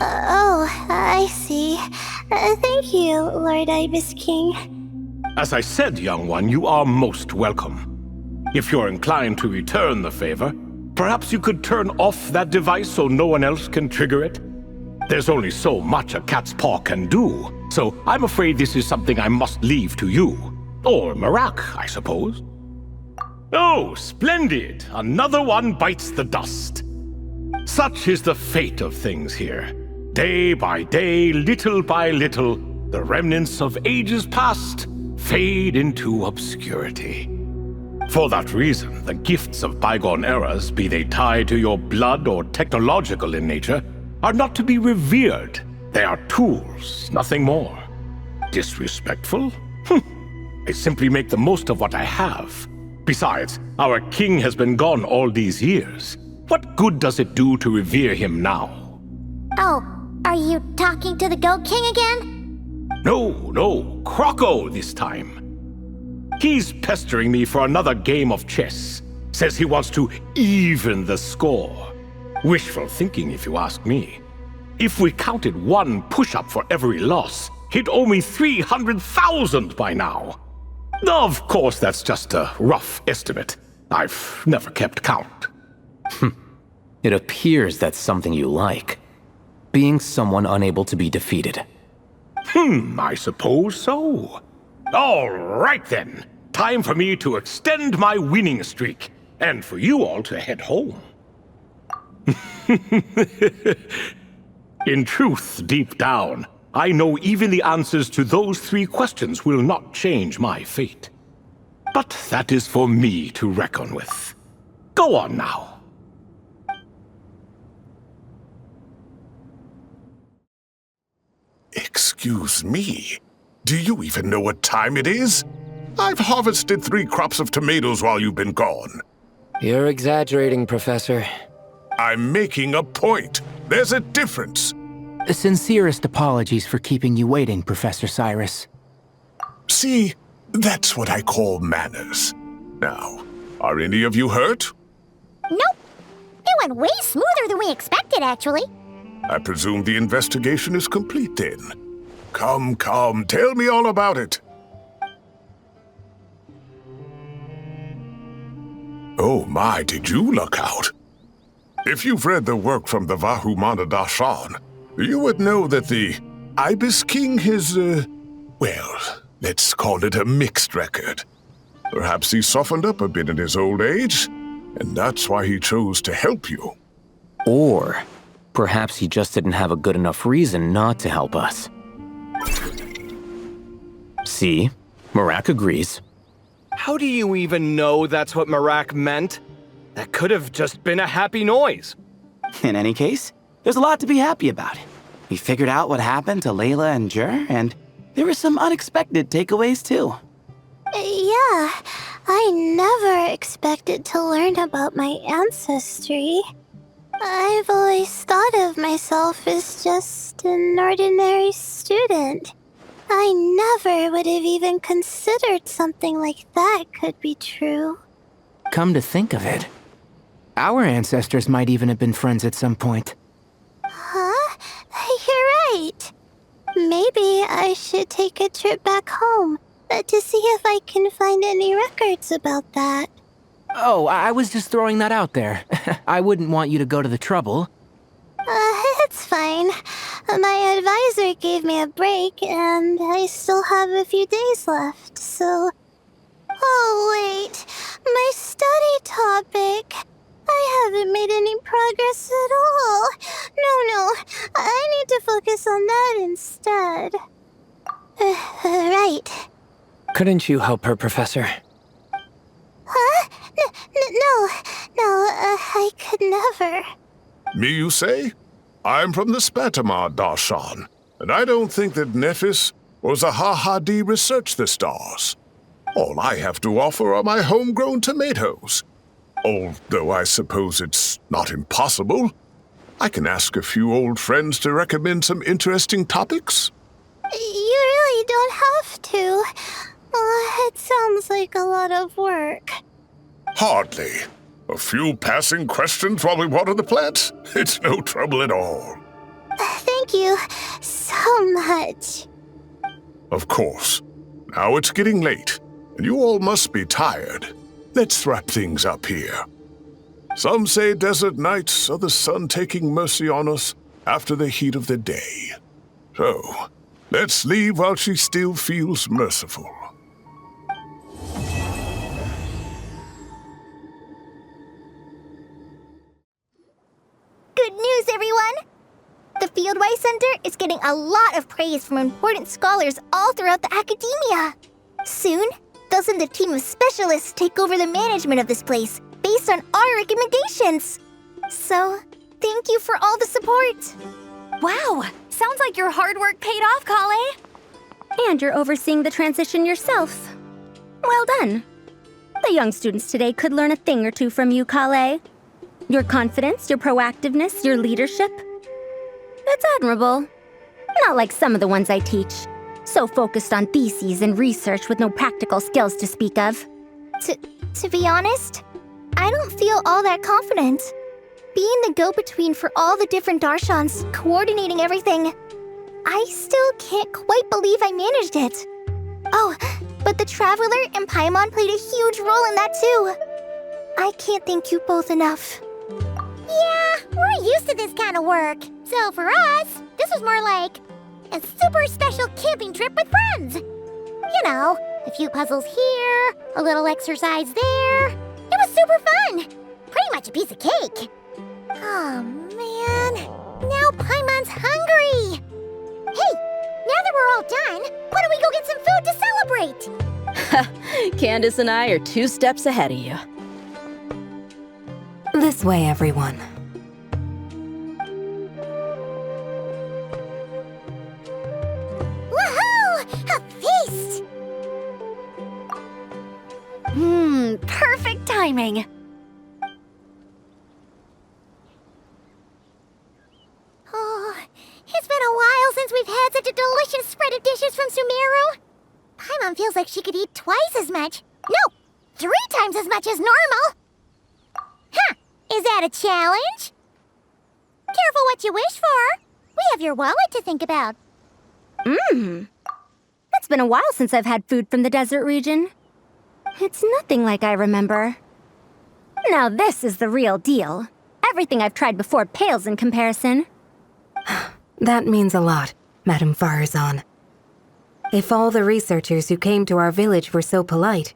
Oh, I see. Thank you, Lord Ibis King. As I said, young one, you are most welcome. If you're inclined to return the favor, perhaps you could turn off that device so no one else can trigger it? There's only so much a cat's paw can do, so I'm afraid this is something I must leave to you. Or Marak, I suppose. Oh, splendid! Another one bites the dust. Such is the fate of things here. Day by day, little by little, the remnants of ages past fade into obscurity. For that reason, the gifts of bygone eras, be they tied to your blood or technological in nature, are not to be revered. They are tools, nothing more. Disrespectful? I simply make the most of what I have. Besides, our king has been gone all these years. What good does it do to revere him now? Oh, are you talking to the Goat King again? No, Croco this time. He's pestering me for another game of chess. Says he wants to even the score. Wishful thinking, if you ask me. If we counted one push-up for every loss, he'd owe me 300,000 by now. Of course, that's just a rough estimate. I've never kept count. It appears that's something you like. Being someone unable to be defeated. I suppose so. All right then. Time for me to extend my winning streak, and for you all to head home. In truth, deep down, I know even the answers to those 3 questions will not change my fate. But that is for me to reckon with. Go on now. Excuse me. Do you even know what time it is? I've harvested 3 crops of tomatoes while you've been gone. You're exaggerating, Professor. I'm making a point. There's a difference. Sincerest apologies for keeping you waiting, Professor Cyrus. See, that's what I call manners. Now, are any of you hurt? Nope. It went way smoother than we expected, actually. I presume the investigation is complete then. Come, tell me all about it. Oh my, did you look out? If you've read the work from the Vahumana Darshan, you would know that the Ibis King has, well, let's call it a mixed record. Perhaps he softened up a bit in his old age, and that's why he chose to help you. Or perhaps he just didn't have a good enough reason not to help us. See? Marak agrees. How do you even know that's what Marak meant? That could have just been a happy noise. In any case, there's a lot to be happy about. We figured out what happened to Layla and Jur, and there were some unexpected takeaways too. Yeah, I never expected to learn about my ancestry. I've always thought of myself as just an ordinary student. I never would have even considered something like that could be true. Come to think of it, our ancestors might even have been friends at some point. Huh? You're right. Maybe I should take a trip back home to see if I can find any records about that. Oh, I was just throwing that out there. I wouldn't want you to go to the trouble. It's fine. My advisor gave me a break, and I still have a few days left, so... Oh, wait. My study topic. I haven't made any progress at all. No. I need to focus on that instead. Right. Couldn't you help her, Professor? Huh? No, I could never. Me, you say? I'm from the Spatamar Darshan, and I don't think that Nephis or Zahahadi researched the stars. All I have to offer are my homegrown tomatoes. Although I suppose it's not impossible. I can ask a few old friends to recommend some interesting topics. You really don't have to. It sounds like a lot of work. Hardly. A few passing questions while we water the plants? It's no trouble at all. Thank Thank you so much. Of course. Now it's getting late, and you all must be tired. Let's wrap things up here. Some say desert nights are the sun taking mercy on us after the heat of the day. So, let's leave while she still feels merciful. Good news, everyone! The Fieldwise Center is getting a lot of praise from important scholars all throughout the academia. Soon, they'll send a team of specialists to take over the management of this place based on our recommendations. So, thank you for all the support. Wow! Sounds like your hard work paid off, Kale. And you're overseeing the transition yourself. Well done. The young students today could learn a thing or two from you, Kale. Your confidence, your proactiveness, your leadership. It's admirable. Not like some of the ones I teach. So focused on theses and research with no practical skills to speak of. To be honest, I don't feel all that confident. Being the go-between for all the different Darshans, coordinating everything, I still can't quite believe I managed it. Oh, but the Traveler and Paimon played a huge role in that too. I can't thank you both enough. Yeah, we're used to this kind of work. So for us, this was more like a super special camping trip with friends. You know, a few puzzles here, a little exercise there. It was super fun. Pretty much a piece of cake. Oh, man. Now Paimon's hungry. Hey, now that we're all done, why don't we go get some food to celebrate? Candace and I are 2 steps ahead of you. This way, everyone. Woohoo! A feast! Perfect timing. Oh, it's been a while since we've had such a delicious spread of dishes from Sumeru. Paimon feels like she could eat twice as much. No, 3 times as much as normal. Huh, is that a challenge? Careful what you wish for. We have your wallet to think about. It's been a while since I've had food from the desert region. It's nothing like I remember. Now this is the real deal. Everything I've tried before pales in comparison. That means a lot, Madame Farazan. If all the researchers who came to our village were so polite,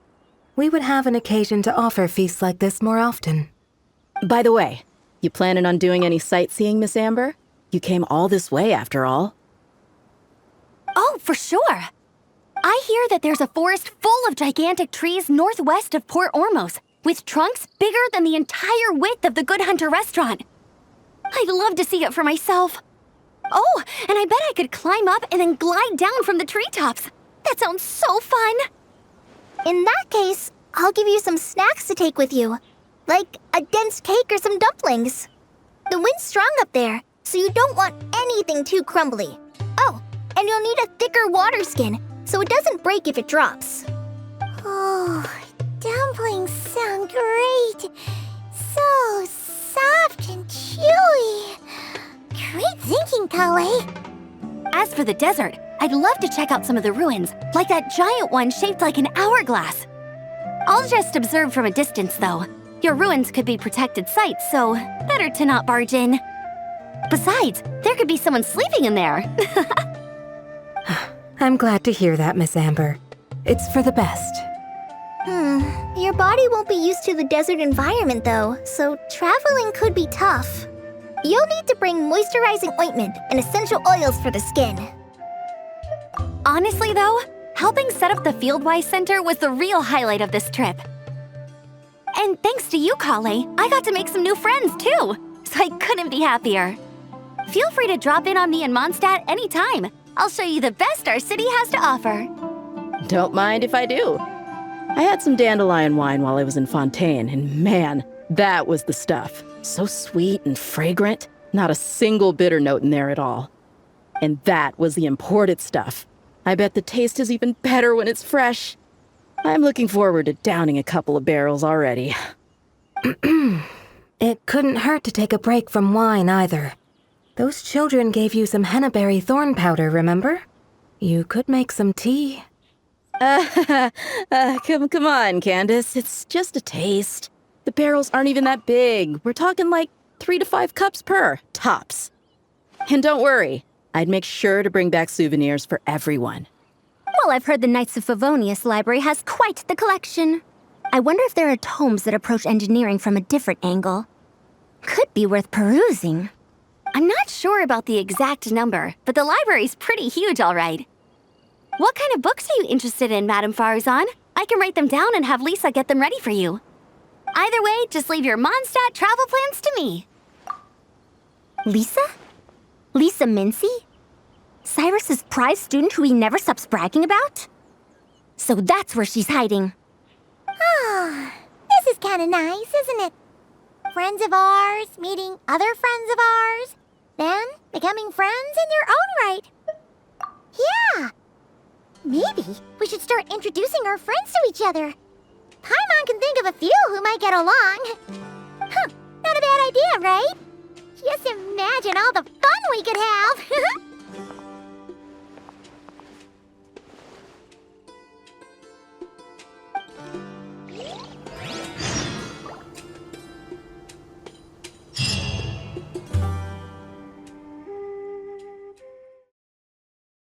we would have an occasion to offer feasts like this more often. By the way, you planning on doing any sightseeing, Miss Amber? You came all this way after all. Oh, for sure. I hear that there's a forest full of gigantic trees northwest of Port Ormos, with trunks bigger than the entire width of the Good Hunter restaurant. I'd love to see it for myself. Oh, and I bet I could climb up and then glide down from the treetops. That sounds so fun. In that case, I'll give you some snacks to take with you. Like a dense cake or some dumplings. The wind's strong up there, so you don't want anything too crumbly. Oh, and you'll need a thicker water skin, so it doesn't break if it drops. Oh, dumplings sound great. So soft and chewy. Great thinking, Kale. As for the desert, I'd love to check out some of the ruins, like that giant one shaped like an hourglass. I'll just observe from a distance, though. Your ruins could be protected sites, so better to not barge in. Besides, there could be someone sleeping in there. I'm glad to hear that, Miss Amber. It's for the best. Your body won't be used to the desert environment, though, so traveling could be tough. You'll need to bring moisturizing ointment and essential oils for the skin. Honestly, though, helping set up the Fieldwise Center was the real highlight of this trip. And thanks to you, Kale, I got to make some new friends, too. So I couldn't be happier. Feel free to drop in on me in Mondstadt anytime. I'll show you the best our city has to offer. Don't mind if I do. I had some dandelion wine while I was in Fontaine, and man, that was the stuff. So sweet and fragrant, not a single bitter note in there at all. And that was the imported stuff. I bet the taste is even better when it's fresh. I'm looking forward to downing a couple of barrels already. It couldn't hurt to take a break from wine either. Those children gave you some hennaberry thorn powder, remember? You could make some tea. Come on, Candace. It's just a taste. The barrels aren't even that big. We're talking like 3 to 5 cups per, tops. And don't worry, I'd make sure to bring back souvenirs for everyone. Well, I've heard the Knights of Favonius Library has quite the collection. I wonder if there are tomes that approach engineering from a different angle. Could be worth perusing. I'm not sure about the exact number, but the library's pretty huge, all right. What kind of books are you interested in, Madame Farzan? I can write them down and have Lisa get them ready for you. Either way, just leave your Mondstadt travel plans to me. Lisa? Lisa Mincy? Cyrus's prize student who he never stops bragging about? So that's where she's hiding. Ah, this is kind of nice, isn't it? Friends of ours meeting other friends of ours, then becoming friends in their own right. Yeah. Maybe we should start introducing our friends to each other. Paimon can think of a few who might get along. Huh, not a bad idea, right? Just imagine all the fun we could have.